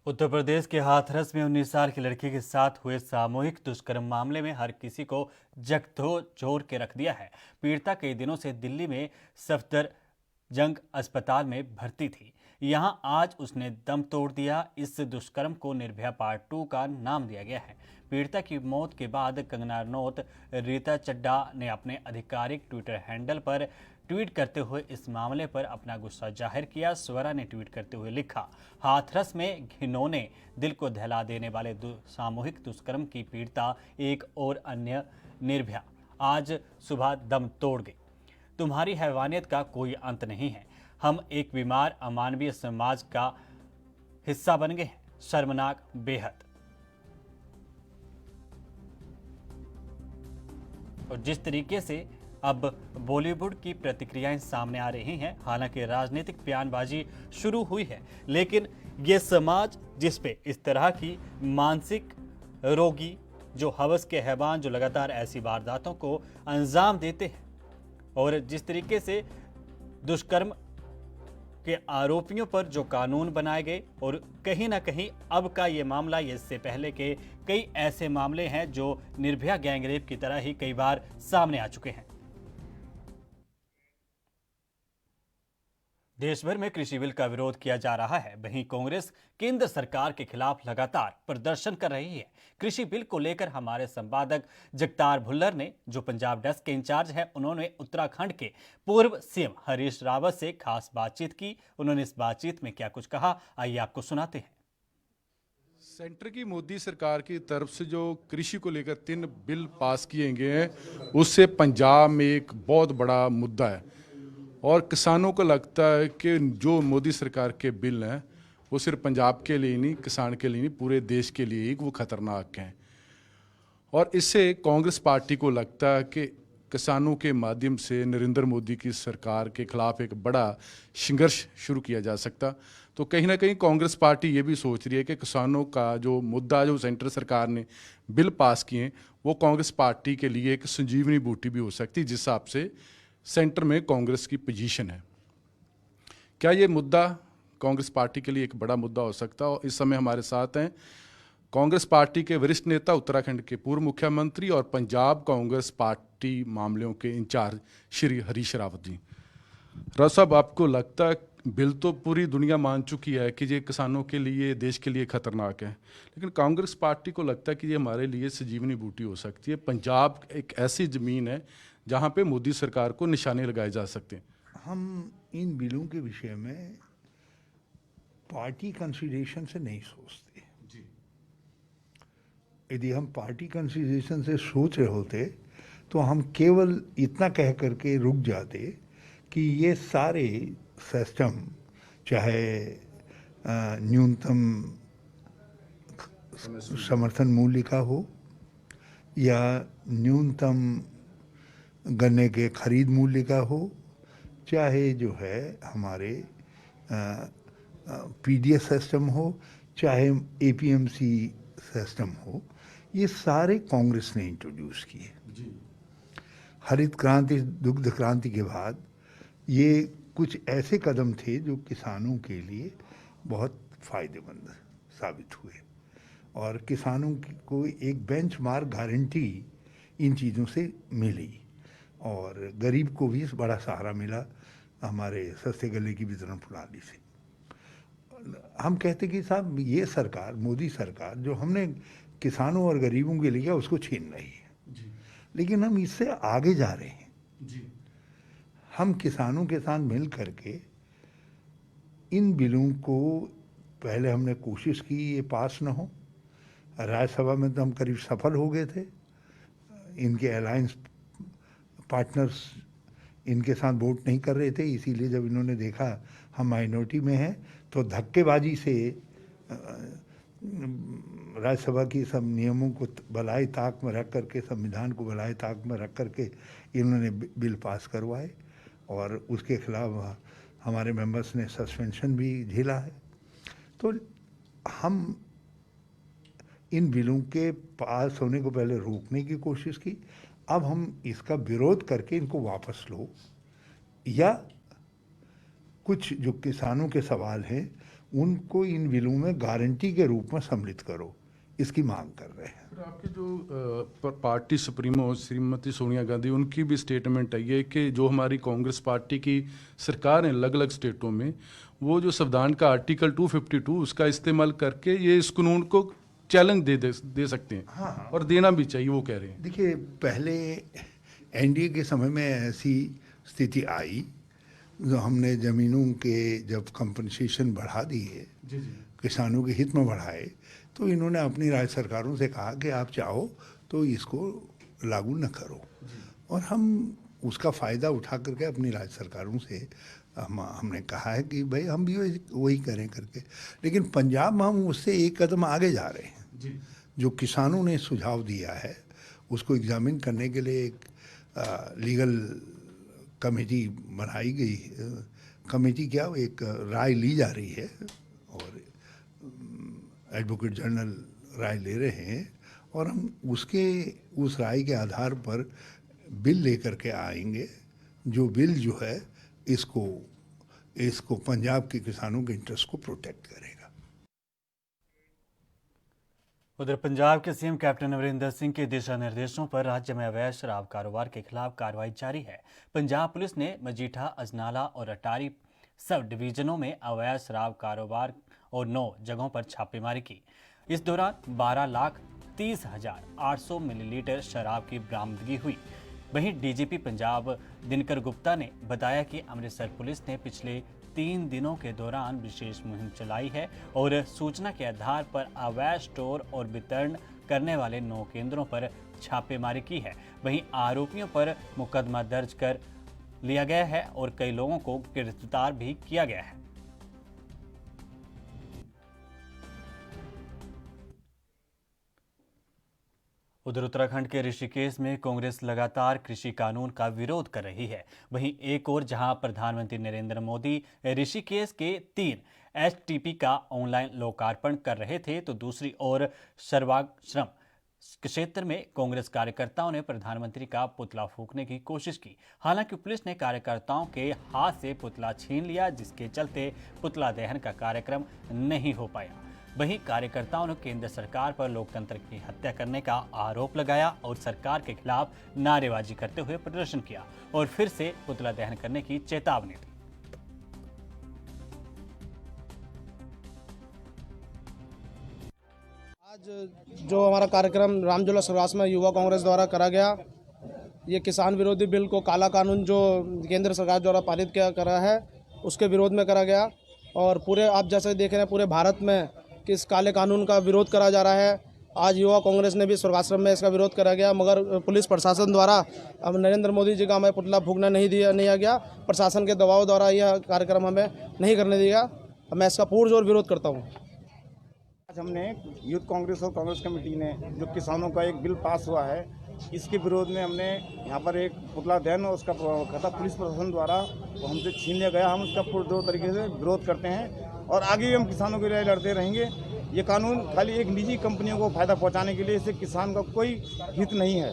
उत्तर प्रदेश के हाथरस में 19 साल की लड़की के साथ हुए सामूहिक दुष्कर्म मामले में हर किसी को झकझोर के रख दिया है। पीड़िता कई दिनों से दिल्ली में सफदरजंग अस्पताल में भर्ती थी। यहां आज उसने दम तोड़ दिया। इस दुष्कर्म को निर्भया पार्ट 2 का नाम दिया गया है। पीड़िता की मौत के बाद कंगना रनौत, रीता चड्ढा ने अपने आधिकारिक ट्विटर हैंडल पर ट्वीट करते हुए इस मामले पर अपना गुस्सा जाहिर किया। स्वरा ने ट्वीट करते हुए लिखा, हाथरस में घिनौने दिल को दहला देने वाले सामूहिक दुष्कर्म की पीड़िता एक और अन्य निर्भया आज सुबह दम तोड़ गई। तुम्हारी हैवानियत का कोई अंत नहीं है। हम एक बीमार अमानवीय समाज का हिस्सा बन गए हैं। शर्मनाक बेहद। और जिस तरीके से अब बॉलीवुड की प्रतिक्रियाएं सामने आ रही हैं, हालांकि राजनीतिक बयानबाजी शुरू हुई है, लेकिन ये समाज जिस पे इस तरह की मानसिक रोगी, जो हवस के हैवान, जो लगातार ऐसी वारदातों को अंजाम देते हैं और जिस तरीके से दुष्कर्म के आरोपियों पर जो कानून बनाए गए, और कहीं ना कहीं अब का ये मामला, इससे पहले के कई ऐसे मामले हैं जो निर्भया गैंगरेप की तरह ही कई बार सामने आ चुके हैं। देश भर में कृषि बिल का विरोध किया जा रहा है। वहीं कांग्रेस केंद्र सरकार के खिलाफ लगातार प्रदर्शन कर रही है। कृषि बिल को लेकर हमारे संवादक जगतार भुल्लर ने, जो पंजाब डेस्क के इंचार्ज हैं, उन्होंने उत्तराखंड के पूर्व सीएम हरीश रावत से खास बातचीत की। उन्होंने इस बातचीत में क्या कुछ कहा, आइए आपको सुनाते हैं। सेंटर की मोदी सरकार की तरफ से जो कृषि को लेकर 3 बिल पास किए गए हैं, उससे पंजाब में एक बहुत बड़ा मुद्दा है और किसानों को लगता है कि जो मोदी सरकार के बिल हैं वो सिर्फ पंजाब के लिए नहीं, किसान के लिए नहीं, पूरे देश के लिए ही वो खतरनाक हैं। और इससे कांग्रेस पार्टी को लगता है कि किसानों के माध्यम से नरेंद्र मोदी की सरकार के खिलाफ एक बड़ा संघर्ष शुरू किया जा सकता। तो कहीं ना कहीं कांग्रेस पार्टी ये भी सोच रही है कि किसानों का जो मुद्दा, जो सेंटर सरकार ने बिल पास किए, वो कांग्रेस पार्टी के लिए एक संजीवनी बूटी भी हो सकती, जिस हिसाब से सेंटर में कांग्रेस की पोजीशन है। क्या ये मुद्दा कांग्रेस पार्टी के लिए एक बड़ा मुद्दा हो सकता है? इस समय हमारे साथ हैं कांग्रेस पार्टी के वरिष्ठ नेता, उत्तराखंड के पूर्व मुख्यमंत्री और पंजाब कांग्रेस पार्टी मामलों के इंचार्ज श्री हरीश रावत जी। राव साहब, आपको लगता है बिल तो पूरी दुनिया मान चुकी है कि ये किसानों के लिए, देश के लिए खतरनाक है, लेकिन कांग्रेस पार्टी को लगता है कि ये हमारे लिए संजीवनी बूटी हो सकती है। पंजाब एक ऐसी ज़मीन है जहाँ पे मोदी सरकार को निशाने लगाए जा सकते हैं। हम इन बिलों के विषय में पार्टी कंसिडरेशन से नहीं सोचते जी। यदि हम पार्टी कंसिडरेशन से सोच रहे होते तो हम केवल इतना कह करके रुक जाते कि ये सारे सिस्टम, चाहे न्यूनतम समर्थन मूल्य का हो या न्यूनतम गन्ने के खरीद मूल्य का हो, चाहे जो है हमारे पीडीएस सिस्टम हो, चाहे एपीएमसी सिस्टम हो, ये सारे कांग्रेस ने इंट्रोड्यूस किए। हरित क्रांति, दुग्ध क्रांति के बाद ये कुछ ऐसे कदम थे जो किसानों के लिए बहुत फायदेमंद साबित हुए और किसानों को एक बेंचमार्क गारंटी इन चीज़ों से मिली और गरीब को भी बड़ा सहारा मिला हमारे सस्ते गले की वितरण प्रणाली से। हम कहते कि साहब, ये सरकार, मोदी सरकार, जो हमने किसानों और गरीबों के लिए उसको छीन रही है, लेकिन हम इससे आगे जा रहे हैं जी। हम किसानों के साथ मिल करके इन बिलों को, पहले हमने कोशिश की ये पास न हो, राज्यसभा में तो हम करीब सफल हो गए थे। इनके अलायंस पार्टनर्स इनके साथ वोट नहीं कर रहे थे, इसीलिए जब इन्होंने देखा हम माइनॉरिटी में हैं तो धक्केबाजी से राज्यसभा की सब नियमों को बलाए ताक में रख करके, संविधान को बलाए ताक में रख करके इन्होंने बिल पास करवाए और उसके खिलाफ हमारे मेंबर्स ने सस्पेंशन भी झेला है। तो हम इन बिलों के पास होने को पहले रोकने की कोशिश की, अब हम इसका विरोध करके इनको वापस लो, या कुछ जो किसानों के सवाल हैं उनको इन बिलों में गारंटी के रूप में सम्मिलित करो, इसकी मांग कर रहे हैं। फिर आपके जो पार्टी सुप्रीमो श्रीमती सोनिया गांधी, उनकी भी स्टेटमेंट है ये कि जो हमारी कांग्रेस पार्टी की सरकार है अलग अलग स्टेटों में, वो जो संविधान का आर्टिकल 252 उसका इस्तेमाल करके ये इस कानून को चैलेंज दे सकते हैं। हाँ। और देना भी चाहिए, वो कह रहे हैं। देखिए, पहले एनडीए के समय में ऐसी स्थिति आई, जो हमने ज़मीनों के जब कंपनसेशन बढ़ा दिए, किसानों के हित में बढ़ाए, तो इन्होंने अपनी राज्य सरकारों से कहा कि आप चाहो तो इसको लागू न करो, और हम उसका फ़ायदा उठा करके अपनी राज्य सरकारों से हमने कहा है कि भाई हम भी वही करें करके। लेकिन पंजाब में हम उससे एक कदम आगे जा रहे हैं। जो किसानों ने सुझाव दिया है उसको एग्जामिन करने के लिए एक लीगल कमेटी बनाई गई। कमेटी क्या, एक राय ली जा रही है और एडवोकेट जनरल राय ले रहे हैं, और हम उस राय के आधार पर बिल लेकर के आएंगे। जो बिल जो है इसको पंजाब के किसानों के इंटरेस्ट को प्रोटेक्ट करेगा। उधर पंजाब के सीएम कैप्टन अमरिंदर सिंह के दिशा निर्देशों पर राज्य में अवैध शराब कारोबार के खिलाफ कार्रवाई जारी है। पंजाब पुलिस ने मजीठा, अजनाला और अटारी सब डिवीजनों में अवैध शराब कारोबार और 9 जगहों पर छापेमारी की। इस दौरान 12,30,800 मिलीलीटर शराब की बरामदगी हुई। वहीं डीजीपी पंजाब दिनकर गुप्ता ने बताया कि अमृतसर पुलिस ने पिछले 3 दिनों के दौरान विशेष मुहिम चलाई है और सूचना के आधार पर अवैध स्टोर और वितरण करने वाले 9 केंद्रों पर छापेमारी की है। वहीं आरोपियों पर मुकदमा दर्ज कर लिया गया है और कई लोगों को गिरफ्तार भी किया गया है। उधर उत्तराखंड के ऋषिकेश में कांग्रेस लगातार कृषि कानून का विरोध कर रही है। वहीं एक ओर जहां प्रधानमंत्री नरेंद्र मोदी ऋषिकेश के 3 एसटीपी का ऑनलाइन लोकार्पण कर रहे थे, तो दूसरी ओर सर्वाश्रम क्षेत्र में कांग्रेस कार्यकर्ताओं ने प्रधानमंत्री का पुतला फूंकने की कोशिश की। हालांकि पुलिस ने कार्यकर्ताओं के हाथ से पुतला छीन लिया, जिसके चलते पुतला दहन का कार्यक्रम नहीं हो पाया। वहीं कार्यकर्ताओं ने केंद्र सरकार पर लोकतंत्र की हत्या करने का आरोप लगाया और सरकार के खिलाफ नारेबाजी करते हुए प्रदर्शन किया और फिर से पुतला दहन करने की चेतावनी दी। आज जो हमारा कार्यक्रम रामझूला सर्वाश्रम में युवा कांग्रेस द्वारा करा गया, ये किसान विरोधी बिल को, काला कानून जो केंद्र सरकार द्वारा पारित किया करा है, उसके विरोध में करा गया। और पूरे आप जैसे देख रहे हैं पूरे भारत में किस काले कानून का विरोध करा जा रहा है। आज युवा कांग्रेस ने भी स्वर्गाश्रम में इसका विरोध करा गया, मगर पुलिस प्रशासन द्वारा अब नरेंद्र मोदी जी का हमें पुतला फूंकना नहीं दिया गया। प्रशासन के दबाव द्वारा यह कार्यक्रम हमें नहीं करने दिया। मैं इसका पुरजोर विरोध करता हूँ। आज हमने यूथ कांग्रेस और कांग्रेस कमेटी ने जो किसानों का एक बिल पास हुआ है, इसके विरोध में हमने यहाँ पर एक पुतला दहन और उसका कथा पुलिस प्रशासन द्वारा वो हमसे छीन लिया गया। हम उसका पुरजोर तरीके से विरोध करते हैं और आगे भी हम किसानों के लिए लड़ते रहेंगे। ये कानून खाली एक निजी कंपनियों को फायदा पहुंचाने के लिए, इससे किसान का कोई हित नहीं है।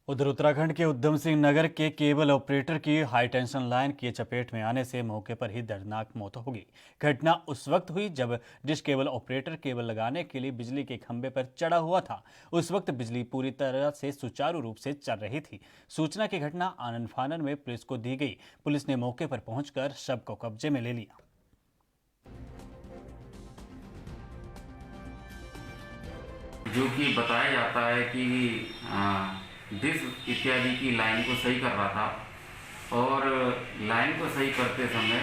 उधर उत्तराखंड के उधम सिंह नगर के केबल ऑपरेटर की हाई टेंशन लाइन की चपेट में आने से मौके पर ही दर्दनाक मौत हो गई। घटना उस वक्त हुई जब डिश केबल ऑपरेटर केबल लगाने के लिए बिजली के खंभे पर चढ़ा हुआ था। उस वक्त बिजली पूरी तरह से सुचारू रूप से चल रही थी। सूचना की घटना आनन फानन में पुलिस को दी गई। पुलिस ने मौके पर पहुंचकर शव को कब्जे में ले लिया। जो कि बताया जाता है कि डिश इत्यादि की लाइन को सही कर रहा था और लाइन को सही करते समय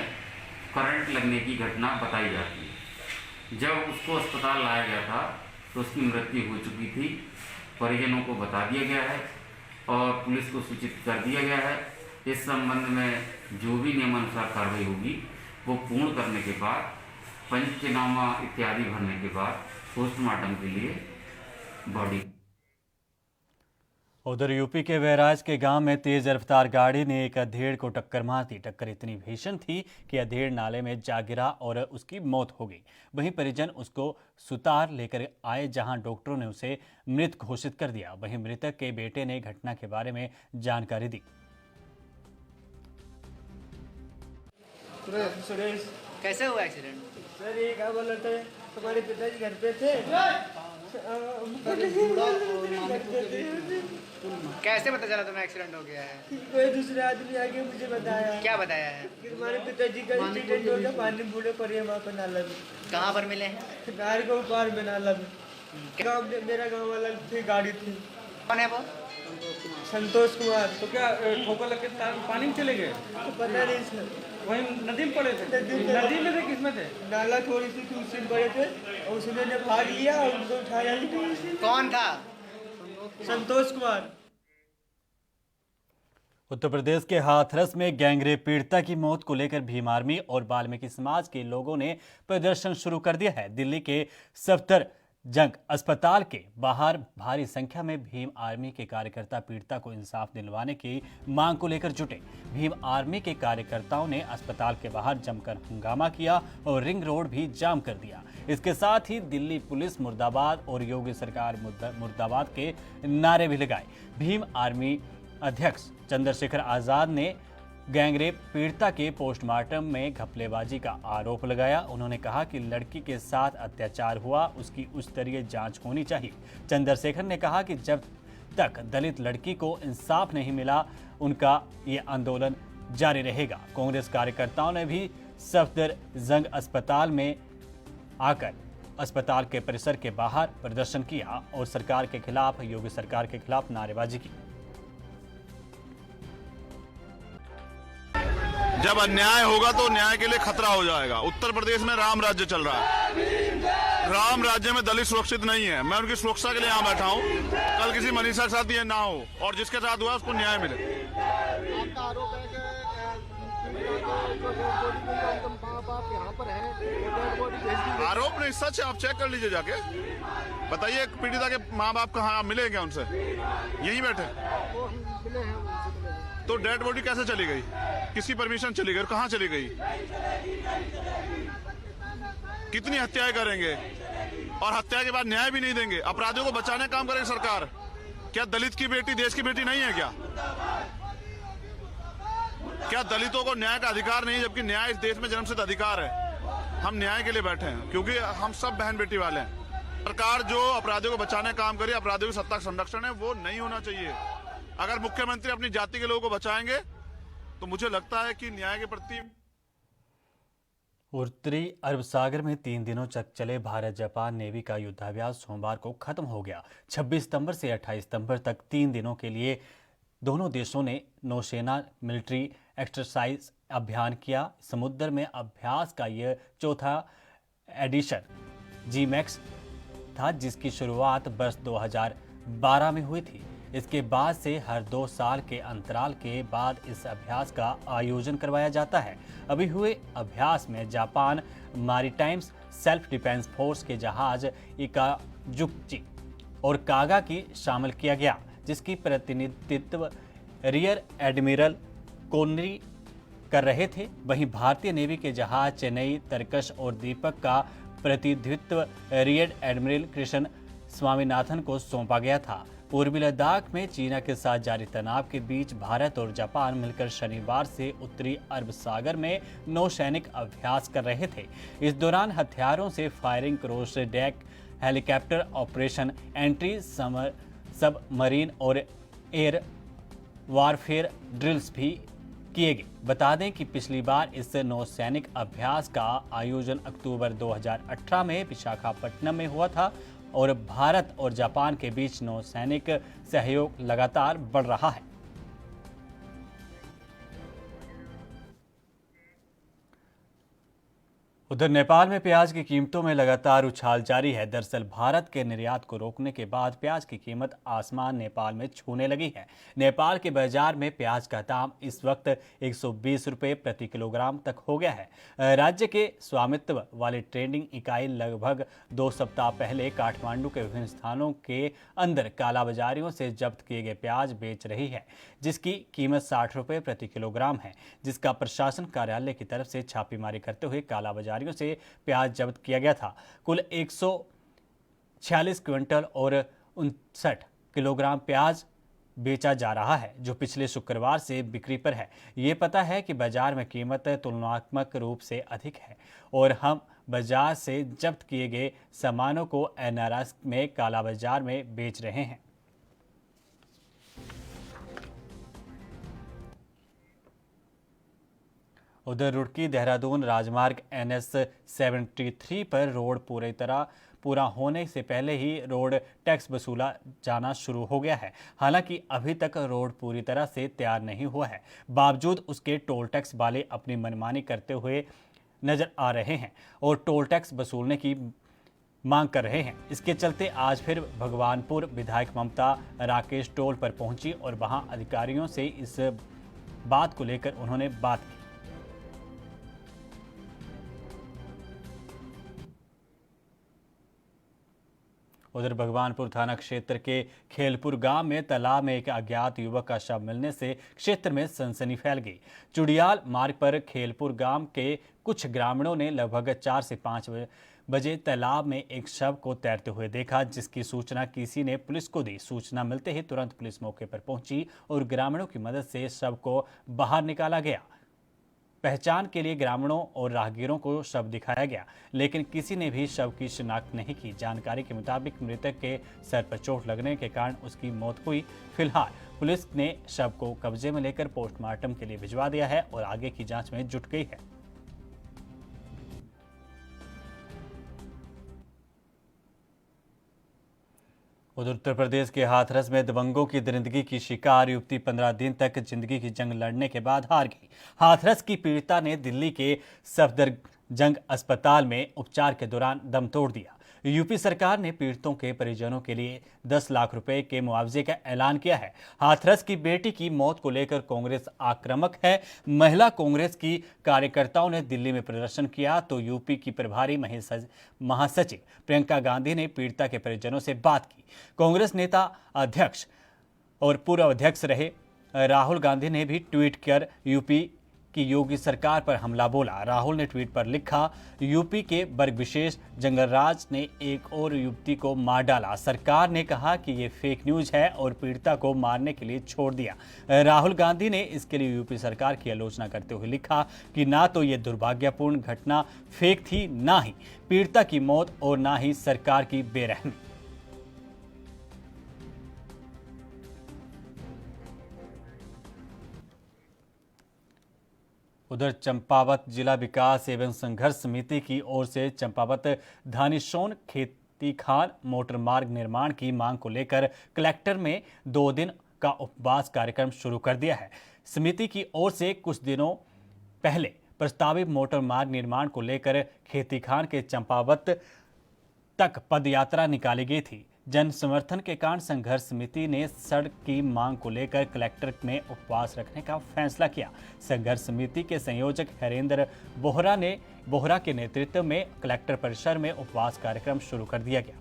करंट लगने की घटना बताई जाती है। जब उसको अस्पताल लाया गया था तो उसकी मृत्यु हो चुकी थी। परिजनों को बता दिया गया है और पुलिस को सूचित कर दिया गया है। इस संबंध में जो भी नियमानुसार कार्रवाई होगी वो पूर्ण करने के बाद, पंचनामा इत्यादि भरने के बाद पोस्टमार्टम के लिए बॉडी। उधर यूपी के बहराइच के गांव में तेज रफ्तार गाड़ी ने एक अधेड़ को टक्कर मार दी। टक्कर इतनी भीषण थी कि अधेड़ नाले में जा गिरा और उसकी मौत हो गई। वहीं परिजन उसको सुतार लेकर आए, जहां डॉक्टरों ने उसे मृत घोषित कर दिया। वहीं मृतक के बेटे ने घटना के बारे में जानकारी दी। सुरेश। कैसे हुआ एक्सीडेंट? सर ये क्या बोल रहे थे, तुम्हारे पिताजी घर पे थे। कैसे पता चला तुम्हें एक्सीडेंट हो गया है? कोई दूसरे आदमी आके मुझे बताया। क्या बताया है? कि तुम्हारे पिताजी का एक्सीडेंट हो गया, पानी बूढ़े पड़े वहाँ पर नाला में। कहाँ पर मिले? गाड़ी को पार में नाला में। गाँव मेरा गाँव वाला थी, गाड़ी थी। कौन है वो? संतोष कुमार। तो क्या ठोकर लग के पानी में चले गए? तो पता नहीं सर, वहीं नदी में पड़े थे? नदी में थे, किसमें थे? नाला थोड़ी सी थी, उसी में पड़े थे और उसने ने भाग लिया और उनको उठाया। कौन था? संतोष कुमार। उत्तर प्रदेश के हाथरस में गैंगरेप पीड़िता की मौत को लेकर भीम आर्मी और वाल्मीकि समाज के लोगों ने प्रदर्शन शुरू कर दिया है। दिल्ली के सफदरजंग अस्पताल के बाहर भारी संख्या में भीम आर्मी के कार्यकर्ता पीड़िता को इंसाफ दिलवाने की मांग को लेकर जुटे। भीम आर्मी के कार्यकर्ताओं ने अस्पताल के बाहर जमकर हंगामा किया और रिंग रोड भी जाम कर दिया। इसके साथ ही दिल्ली पुलिस मुर्दाबाद और योगी सरकार मुर्दाबाद के नारे भी लगाए। भीम आर्मी अध्यक्ष चंद्रशेखर आजाद ने गैंगरेप पीड़िता के पोस्टमार्टम में घपलेबाजी का आरोप लगाया। उन्होंने कहा कि लड़की के साथ अत्याचार हुआ, उसकी उच्च स्तरीय जांच होनी चाहिए। चंद्रशेखर ने कहा कि जब तक दलित लड़की को इंसाफ नहीं मिला, उनका ये आंदोलन जारी रहेगा। कांग्रेस कार्यकर्ताओं ने भी सफदरजंग अस्पताल में आकर अस्पताल के परिसर के बाहर प्रदर्शन किया और सरकार के खिलाफ, योगी सरकार के खिलाफ नारेबाजी की। जब अन्याय होगा तो न्याय के लिए खतरा हो जाएगा। उत्तर प्रदेश में राम राज्य चल रहा है, राम राज्य में दलित सुरक्षित नहीं है। मैं उनकी सुरक्षा के लिए यहाँ बैठा हूँ। कल किसी मनीषा के साथ ये ना हो और जिसके साथ हुआ उसको न्याय मिले। आरोप नहीं, सच है, आप चेक कर लीजिए जाके। बताइए पीड़िता के माँ बाप कहाँ मिले क्या उनसे? यहीं बैठे। तो डेड बॉडी कैसे चली गई? किसकी परमिशन चली गई और कहाँ चली गई? कितनी हत्याएं करेंगे और हत्या के बाद न्याय भी नहीं देंगे? अपराधियों को बचाने का काम करेगी सरकार। क्या दलित की बेटी देश की बेटी नहीं है क्या? क्या दलितों को न्याय का अधिकार नहीं, जबकि न्याय इस देश में जन्मसिद्ध अधिकार है। हम न्याय के लिए बैठे हैं क्योंकि हम सब बहन बेटी वाले हैं। सरकार जो अपराधियों को बचाने का काम करे, अपराधियों की सत्ता का संरक्षण है, वो नहीं होना चाहिए। अगर मुख्यमंत्री अपनी जाति के लोगों को बचाएंगे तो मुझे लगता है कि न्याय के प्रति। उत्तरी अरब सागर में 3 दिनों तक चले भारत जापान नेवी का युद्धाभ्यास सोमवार को खत्म हो गया। 26 सितंबर से 28 सितंबर तक 3 दिनों के लिए दोनों देशों ने नौसेना मिलिट्री एक्सरसाइज अभियान किया। समुद्र में अभ्यास का यह चौथा एडिशन GMAX था, जिसकी शुरुआत वर्ष 2012 में हुई थी। इसके बाद से हर 2 साल के अंतराल के बाद इस अभ्यास का आयोजन करवाया जाता है। अभी हुए अभ्यास में जापान मैरीटाइम्स सेल्फ डिफेंस फोर्स के जहाज इकाजुची और कागा की शामिल किया गया, जिसकी प्रतिनिधित्व रियर एडमिरल कोनरी कर रहे थे। वहीं भारतीय नेवी के जहाज चेन्नई, तरकश और दीपक का प्रतिनिधित्व रियर एडमिरल कृष्ण स्वामीनाथन को सौंपा गया था। पूर्वी लद्दाख में चीना के साथ जारी तनाव के बीच भारत और जापान मिलकर शनिवार से उत्तरी अरब सागर में नौसैनिक अभ्यास कर रहे थे। इस दौरान हथियारों से firing, cross deck helicopter operation, anti submarine और एयर वारफेयर ड्रिल्स भी किए गए। बता दें कि पिछली बार इस नौसैनिक अभ्यास का आयोजन अक्टूबर 2018 में विशाखापट्टनम में हुआ था और भारत और जापान के बीच नौसैनिक सहयोग लगातार बढ़ रहा है। उधर नेपाल में प्याज की कीमतों में लगातार उछाल जारी है। दरअसल भारत के निर्यात को रोकने के बाद प्याज की कीमत आसमान नेपाल में छूने लगी है। नेपाल के बाजार में प्याज का दाम इस वक्त 120 रुपये प्रति किलोग्राम तक हो गया है। राज्य के स्वामित्व वाली ट्रेडिंग इकाई लगभग 2 सप्ताह पहले काठमांडू के विभिन्न स्थानों के अंदर कालाबाजारियों से जब्त किए गए प्याज बेच रही है, जिसकी कीमत 60 रुपये प्रति किलोग्राम है, जिसका प्रशासन कार्यालय की तरफ से छापेमारी करते हुए कालाबाजारी से प्याज जब्त किया गया था। कुल 146 क्विंटल और 59 किलोग्राम प्याज बेचा जा रहा है, जो पिछले शुक्रवार से बिक्री पर है। ये पता है कि बाजार में कीमत तुलनात्मक रूप से अधिक है और हम बाजार से जब्त किए गए सामानों को एनआरएस में काला बाजार में बेच रहे हैं। उधर रुड़की देहरादून राजमार्ग NS-73 पर रोड पूरा होने से पहले ही रोड टैक्स वसूला जाना शुरू हो गया है। हालांकि अभी तक रोड पूरी तरह से तैयार नहीं हुआ है, बावजूद उसके टोल टैक्स वाले अपनी मनमानी करते हुए नजर आ रहे हैं और टोल टैक्स वसूलने की मांग कर रहे हैं। इसके चलते आज फिर भगवानपुर विधायक ममता राकेश टोल पर पहुंची और वहां अधिकारियों से इस बात को लेकर उन्होंने बात की। उधर भगवानपुर थाना क्षेत्र के खेलपुर गांव में तालाब में एक अज्ञात युवक का शव मिलने से क्षेत्र में सनसनी फैल गई। चुड़ियाल मार्ग पर खेलपुर गांव के कुछ ग्रामीणों ने लगभग 4 से 5 बजे तालाब में एक शव को तैरते हुए देखा, जिसकी सूचना किसी ने पुलिस को दी। सूचना मिलते ही तुरंत पुलिस मौके पर पहुंची और ग्रामीणों की मदद से शव को बाहर निकाला गया। पहचान के लिए ग्रामीणों और राहगीरों को शव दिखाया गया, लेकिन किसी ने भी शव की शिनाख्त नहीं की। जानकारी के मुताबिक मृतक के सर पर चोट लगने के कारण उसकी मौत हुई। फिलहाल पुलिस ने शव को कब्जे में लेकर पोस्टमार्टम के लिए भिजवा दिया है और आगे की जांच में जुट गई है। उधर उत्तर प्रदेश के हाथरस में दबंगों की दरिंदगी की शिकार युवती 15 दिन तक जिंदगी की जंग लड़ने के बाद हार गई। हाथरस की पीड़िता ने दिल्ली के सफदरजंग अस्पताल में उपचार के दौरान दम तोड़ दिया। यूपी सरकार ने पीड़ितों के परिजनों के लिए 10 लाख रुपए के मुआवजे का ऐलान किया है। हाथरस की बेटी की मौत को लेकर कांग्रेस आक्रामक है। महिला कांग्रेस की कार्यकर्ताओं ने दिल्ली में प्रदर्शन किया तो यूपी की प्रभारी महासचिव प्रियंका गांधी ने पीड़िता के परिजनों से बात की। कांग्रेस नेता अध्यक्ष और पूर्व अध्यक्ष रहे राहुल गांधी ने भी ट्वीट कर यूपी की योगी सरकार पर हमला बोला। राहुल ने ट्वीट पर लिखा, यूपी के वर्ग विशेष जंगलराज ने एक और युवती को मार डाला। सरकार ने कहा कि ये फेक न्यूज है और पीड़िता को मारने के लिए छोड़ दिया। राहुल गांधी ने इसके लिए यूपी सरकार की आलोचना करते हुए लिखा कि ना तो ये दुर्भाग्यपूर्ण घटना फेक थी, ना ही पीड़िता की मौत और ना ही सरकार की बेरहमी। उधर चंपावत जिला विकास एवं संघर्ष समिति की ओर से चंपावत धानिशोन खेती खान मोटर मार्ग निर्माण की मांग को लेकर कलेक्टर में 2 दिन का उपवास कार्यक्रम शुरू कर दिया है। समिति की ओर से कुछ दिनों पहले प्रस्तावित मोटर मार्ग निर्माण को लेकर खेती खान के चंपावत तक पदयात्रा निकाली गई थी। जन समर्थन के कारण संघर्ष समिति ने सड़क की मांग को लेकर कलेक्टर में उपवास रखने का फैसला किया। संघर्ष समिति के संयोजक हरेंद्र बोहरा के नेतृत्व में कलेक्टर परिसर में उपवास कार्यक्रम शुरू कर दिया गया।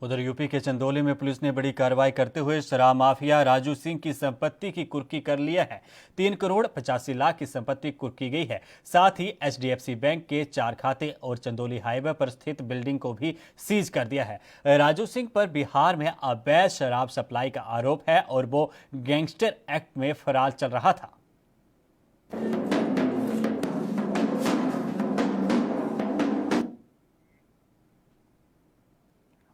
उधर यूपी के चंदौली में पुलिस ने बड़ी कार्रवाई करते हुए शराब माफिया राजू सिंह की संपत्ति की कुर्की कर लिया है। 3 करोड़ 85 लाख की संपत्ति कुर्की गई है। साथ ही HDFC बैंक के 4 खाते और चंदौली हाईवे पर स्थित बिल्डिंग को भी सीज कर दिया है। राजू सिंह पर बिहार में अवैध शराब सप्लाई का आरोप है और वो गैंगस्टर एक्ट में फरार चल रहा था।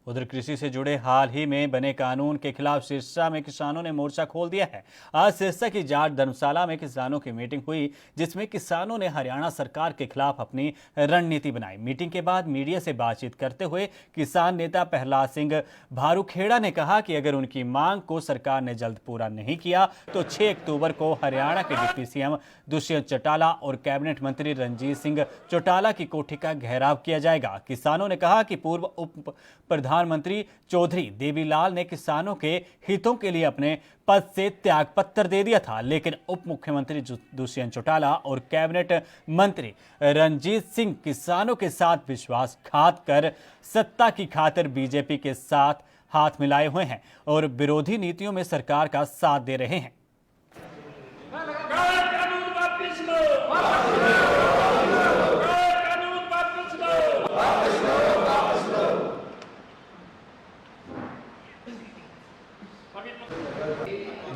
उधर कृषि से जुड़े हाल ही में बने कानून के खिलाफ सिरसा में किसानों ने मोर्चा खोल दिया है। आज सिरसा की जाट धर्मशाला में किसानों की मीटिंग हुई, जिसमें किसानों ने हरियाणा सरकार के खिलाफ अपनी रणनीति बनाई। मीटिंग के बाद मीडिया से बातचीत करते हुए किसान नेता प्रहलाद सिंह भारूखेड़ा ने कहा कि अगर उनकी मांग को सरकार ने जल्द पूरा नहीं किया तो 6 अक्टूबर को हरियाणा के डिप्टी सीएम दुष्यंत चौटाला और कैबिनेट मंत्री रणजीत सिंह चौटाला की कोठी का घेराव किया जाएगा। किसानों ने कहा कि पूर्व उप प्रधानमंत्री चौधरी देवीलाल ने किसानों के हितों के लिए अपने पद से त्यागपत्र दे दिया था, लेकिन उप मुख्यमंत्री दुष्यंत चौटाला और कैबिनेट मंत्री रणजीत सिंह किसानों के साथ विश्वासघात कर सत्ता की खातिर बीजेपी के साथ हाथ मिलाए हुए हैं और विरोधी नीतियों में सरकार का साथ दे रहे हैं।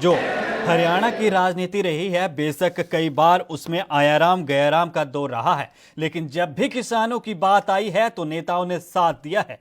जो हरियाणा की राजनीति रही है, बेशक कई बार उसमें आयाराम गयाराम का दौर रहा है, लेकिन जब भी किसानों की बात आई है तो नेताओं ने साथ दिया है।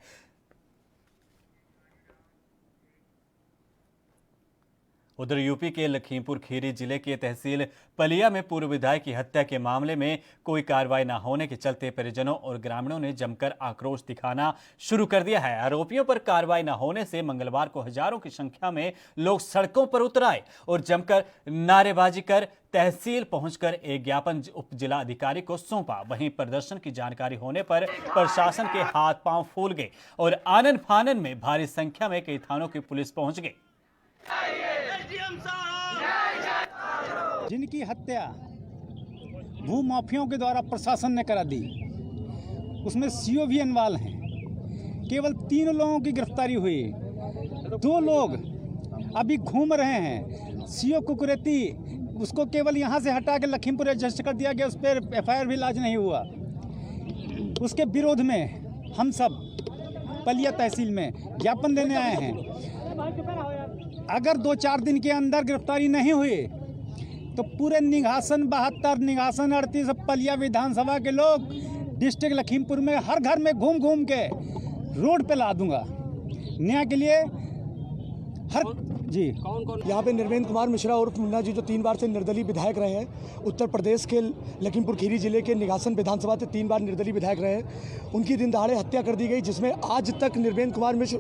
उधर यूपी के लखीमपुर खीरी जिले के तहसील पलिया में पूर्व विधायक की हत्या के मामले में कोई कार्रवाई न होने के चलते परिजनों और ग्रामीणों ने जमकर आक्रोश दिखाना शुरू कर दिया है। आरोपियों पर कार्रवाई न होने से मंगलवार को हजारों की संख्या में लोग सड़कों पर उतर आए और जमकर नारेबाजी कर तहसील पहुंचकर एक ज्ञापन उप जिला अधिकारी को सौंपा। वहीं प्रदर्शन की जानकारी होने पर प्रशासन के हाथ पांव फूल गए और आनन फानन में भारी संख्या में कई थानों की पुलिस पहुंच गई। जिनकी हत्या भू माफियाओं के द्वारा प्रशासन ने करा दी, उसमें सीओ भी इन्वॉल्व हैं। केवल 3 लोगों की गिरफ्तारी हुई, 2 लोग अभी घूम रहे हैं। सीओ कुकुरेती, उसको केवल यहाँ से हटा के लखीमपुर एडजस्ट कर दिया गया, उस पर FIR भी लाज नहीं हुआ। उसके विरोध में हम सब पलिया तहसील में ज्ञापन देने आए हैं। अगर 2-4 दिन के अंदर गिरफ्तारी नहीं हुई तो पूरे निघासन 72, निघासन 38 पलिया विधानसभा के लोग डिस्ट्रिक्ट लखीमपुर में हर घर में घूम घूम के रोड पे ला दूंगा न्याय के लिए। हर जी यहाँ पे निर्वेंद्र कुमार मिश्रा उर्फ मुन्ना जी, जो 3 बार से निर्दलीय विधायक रहे हैं, उत्तर प्रदेश के लखीमपुर खीरी जिले के निघासन विधानसभा से 3 बार निर्दलीय विधायक रहे हैं। उनकी दिन दहाड़े हत्या कर दी गई, जिसमें आज तक निर्वेंद्र कुमार मिश्र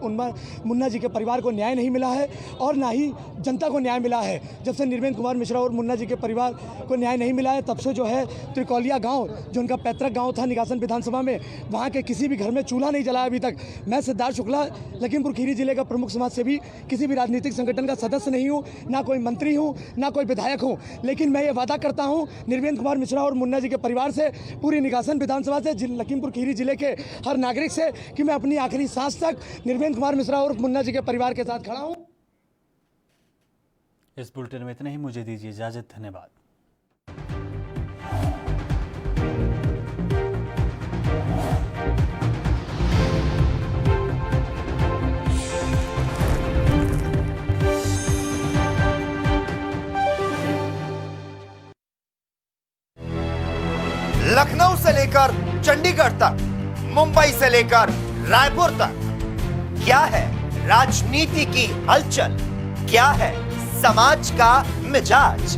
मुन्ना जी के परिवार को न्याय नहीं मिला है और ना ही जनता को न्याय मिला है। जब से निर्वेंद्र कुमार मिश्रा और मुन्ना जी के परिवार को न्याय नहीं मिला है, तब से जो है त्रिकोलिया गाँव, जो उनका पैतृक गाँव था निघासन विधानसभा में, वहाँ के किसी भी घर में चूल्हा नहीं जला अभी तक। मैं सिद्धार्थ शुक्ला लखीमपुर खीरी जिले का प्रमुख समाज सेवी, किसी भी राजनीतिक संगठन का सदस्य नहीं हूँ, ना कोई मंत्री हूँ, ना कोई विधायक हूँ, लेकिन मैं ये वादा करता हूँ निर्वेंद्र कुमार मिश्रा और मुन्ना जी के परिवार से, पूरी निघासन विधानसभा से, लखीमपुर खीरी जिले के हर नागरिक से, कि मैं अपनी आखिरी सांस तक निर्वेंद्र कुमार मिश्रा और मुन्ना जी के परिवार के साथ खड़ा हूँ। इस बुलेटिन में इतना ही, मुझे दीजिए इजाजत, धन्यवाद। लखनऊ से लेकर चंडीगढ़ तक, मुंबई से लेकर रायपुर तक, क्या है राजनीति की हलचल, क्या है समाज का मिजाज।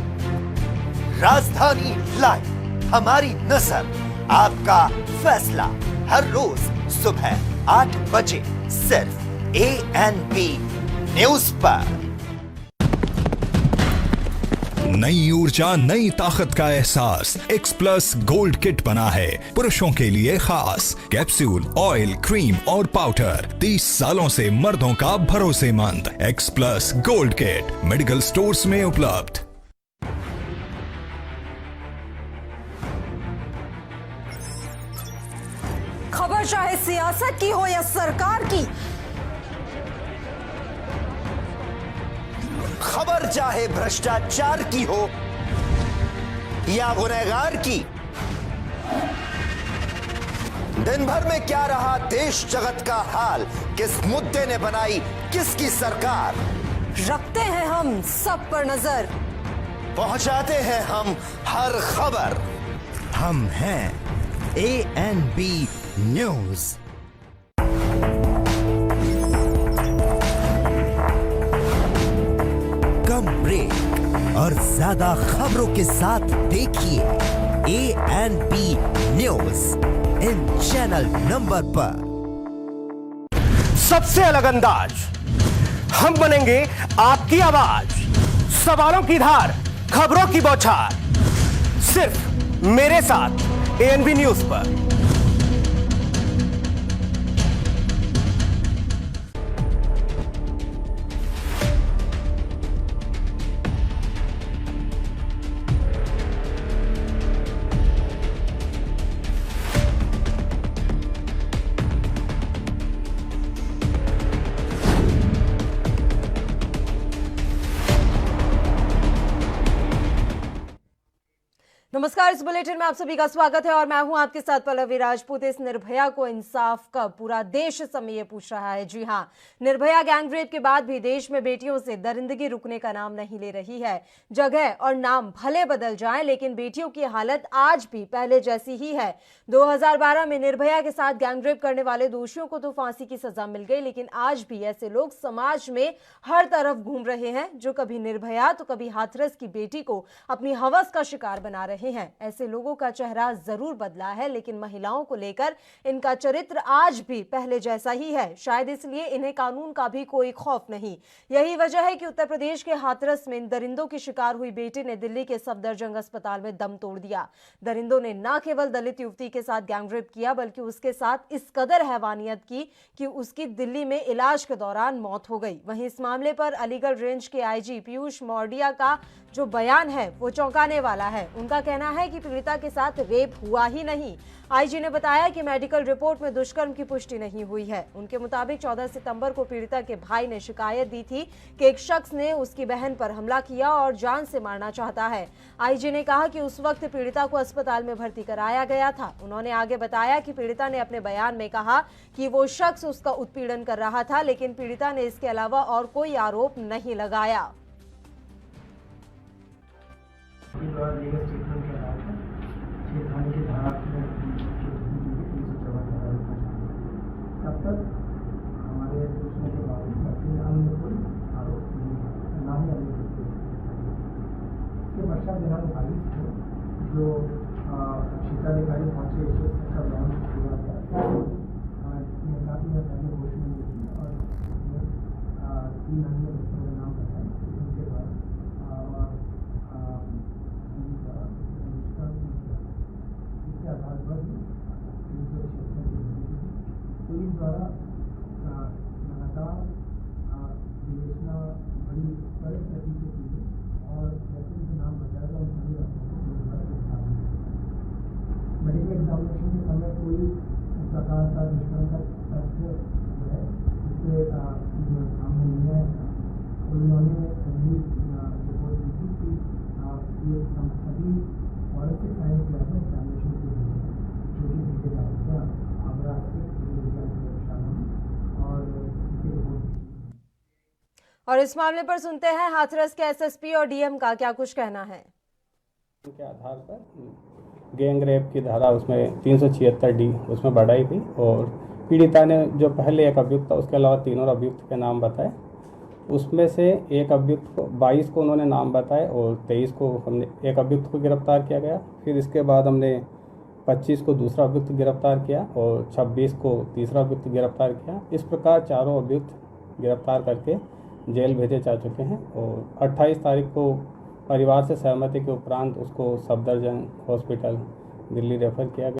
राजधानी लाइव, हमारी नजर, आपका फैसला, हर रोज सुबह 8 बजे सिर्फ ANP न्यूज पर। नई ऊर्जा, नई ताकत का एहसास एक्सप्लस गोल्ड किट बना है पुरुषों के लिए खास। कैप्सूल, ऑयल, क्रीम और पाउडर, 30 सालों से मर्दों का भरोसेमंद एक्सप्लस गोल्ड किट मेडिकल स्टोर्स में उपलब्ध। खबर चाहे सियासत की हो या सरकार की, खबर चाहे भ्रष्टाचार की हो या गुनहगार की, दिन भर में क्या रहा देश जगत का हाल, किस मुद्दे ने बनाई किसकी सरकार, रखते हैं हम सब पर नजर, पहुंचाते हैं हम हर खबर। हम हैं ANP न्यूज। कम ब्रेक और ज्यादा खबरों के साथ देखिए ANP news in channel number पर। सबसे अलग अंदाज, हम बनेंगे आपकी आवाज, सवालों की धार, खबरों की बौछार, सिर्फ मेरे साथ ANP न्यूज पर। नमस्कार, इस बुलेटिन में आप सभी का स्वागत है और मैं हूं आपके साथ पल्लवी राजपूत। इस निर्भया को इंसाफ कब, पूरा देश इस समय ये पूछ रहा है। जी हां, निर्भया गैंगरेप के बाद भी देश में बेटियों से दरिंदगी रुकने का नाम नहीं ले रही है। जगह और नाम भले बदल जाएं, लेकिन बेटियों की हालत आज भी पहले जैसी ही है। 2012 में निर्भया के साथ गैंगरेप करने वाले दोषियों को तो फांसी की सजा मिल गई, लेकिन आज भी ऐसे लोग समाज में हर तरफ घूम रहे हैं जो कभी निर्भया तो कभी हाथरस की बेटी को अपनी हवस का शिकार बना रहे हैं। ऐसे लोगों का चेहरा जरूर बदला है, लेकिन महिलाओं को लेकर इनका चरित्र आज भी पहले जैसा ही है। शायद इसलिए इन्हें कानून का भी कोई खौफ नहीं। यही वजह है कि उत्तर प्रदेश के हाथरस में इन दरिंदों की शिकार हुई बेटी ने दिल्ली के सफदरजंग अस्पताल में दम तोड़ दिया। दरिंदों ने न केवल दलित युवती के साथ गैंगरेप किया, बल्कि उसके साथ इस कदर हैवानियत की कि उसकी दिल्ली में इलाज के दौरान मौत हो गई। वहीं इस मामले पर अलीगढ़ रेंज के आईजी पीयूष मौर्डिया का जो बयान है वो चौंकाने वाला है। उनका कहना है कि पीड़िता के साथ रेप हुआ ही नहीं। आईजी ने बताया कि मेडिकल रिपोर्ट में दुष्कर्म की पुष्टि नहीं हुई है। उनके मुताबिक 14 सितंबर को पीड़िता के भाई ने शिकायत दी थी कि एक शख्स ने उसकी बहन पर हमला किया और जान से मारना चाहता है। आईजी ने कहा कि उस वक्त पीड़िता को अस्पताल में भर्ती कराया गया था। उन्होंने आगे बताया कि पीड़िता ने अपने बयान में कहा कि वो शख्स उसका उत्पीड़न कर रहा था, लेकिन पीड़िता ने इसके अलावा और कोई आरोप नहीं लगाया। तब तक हमारे पूछने के बाद हमने कोई आरोप ना ही इसके पश्चात दिनांक 22 को जो शिकाधिकारी पहुंचे उसका बयान हुआ गया काफ़ी पहले घोषणा दी थी और 3 अन्य बच्चों का नाम बताया। उनके बाद इसके आधार पर पुलिस द्वारा लगातार विवेचना बड़ी कड़े गति से की गई और जैसे उनके नाम बताया गया उन सभी मेडिकल एग्जामिनेशन के समय कोई इस प्रकार का दुष्कर्म का तथ्य जो है इससे सामने नहीं आया था। उन्होंने पहली रिपोर्ट दी थी कि ये सभी फॉरेंसिक साइंस लैब में एग्जामिनेशन के लिए जो भी भेजे जा रहे हैं आगरा से और इस मामले पर सुनते हैं हाथरस के एसएसपी और डीएम का क्या कुछ कहना है। के आधार पर गैंगरेप की धारा उसमें 376D उसमें बढ़ाई थी और पीड़िता ने जो पहले एक अभियुक्त था उसके अलावा 3 और अभियुक्त के नाम बताए। उसमें से एक अभियुक्त को 22 को उन्होंने नाम बताए और 23 को हमने एक अभियुक्त को गिरफ्तार किया गया। फिर इसके बाद हमने 25 को दूसरा अभियुक्त गिरफ्तार किया और 26 को तीसरा अभियुक्त गिरफ्तार किया। इस प्रकार चारों अभियुक्त गिरफ्तार करके जेल भेजे जा चुके हैं और 28 तारीख को परिवार से सहमति के उपरांत उसको सफदरजंग हॉस्पिटल दिल्ली रेफर किया गया।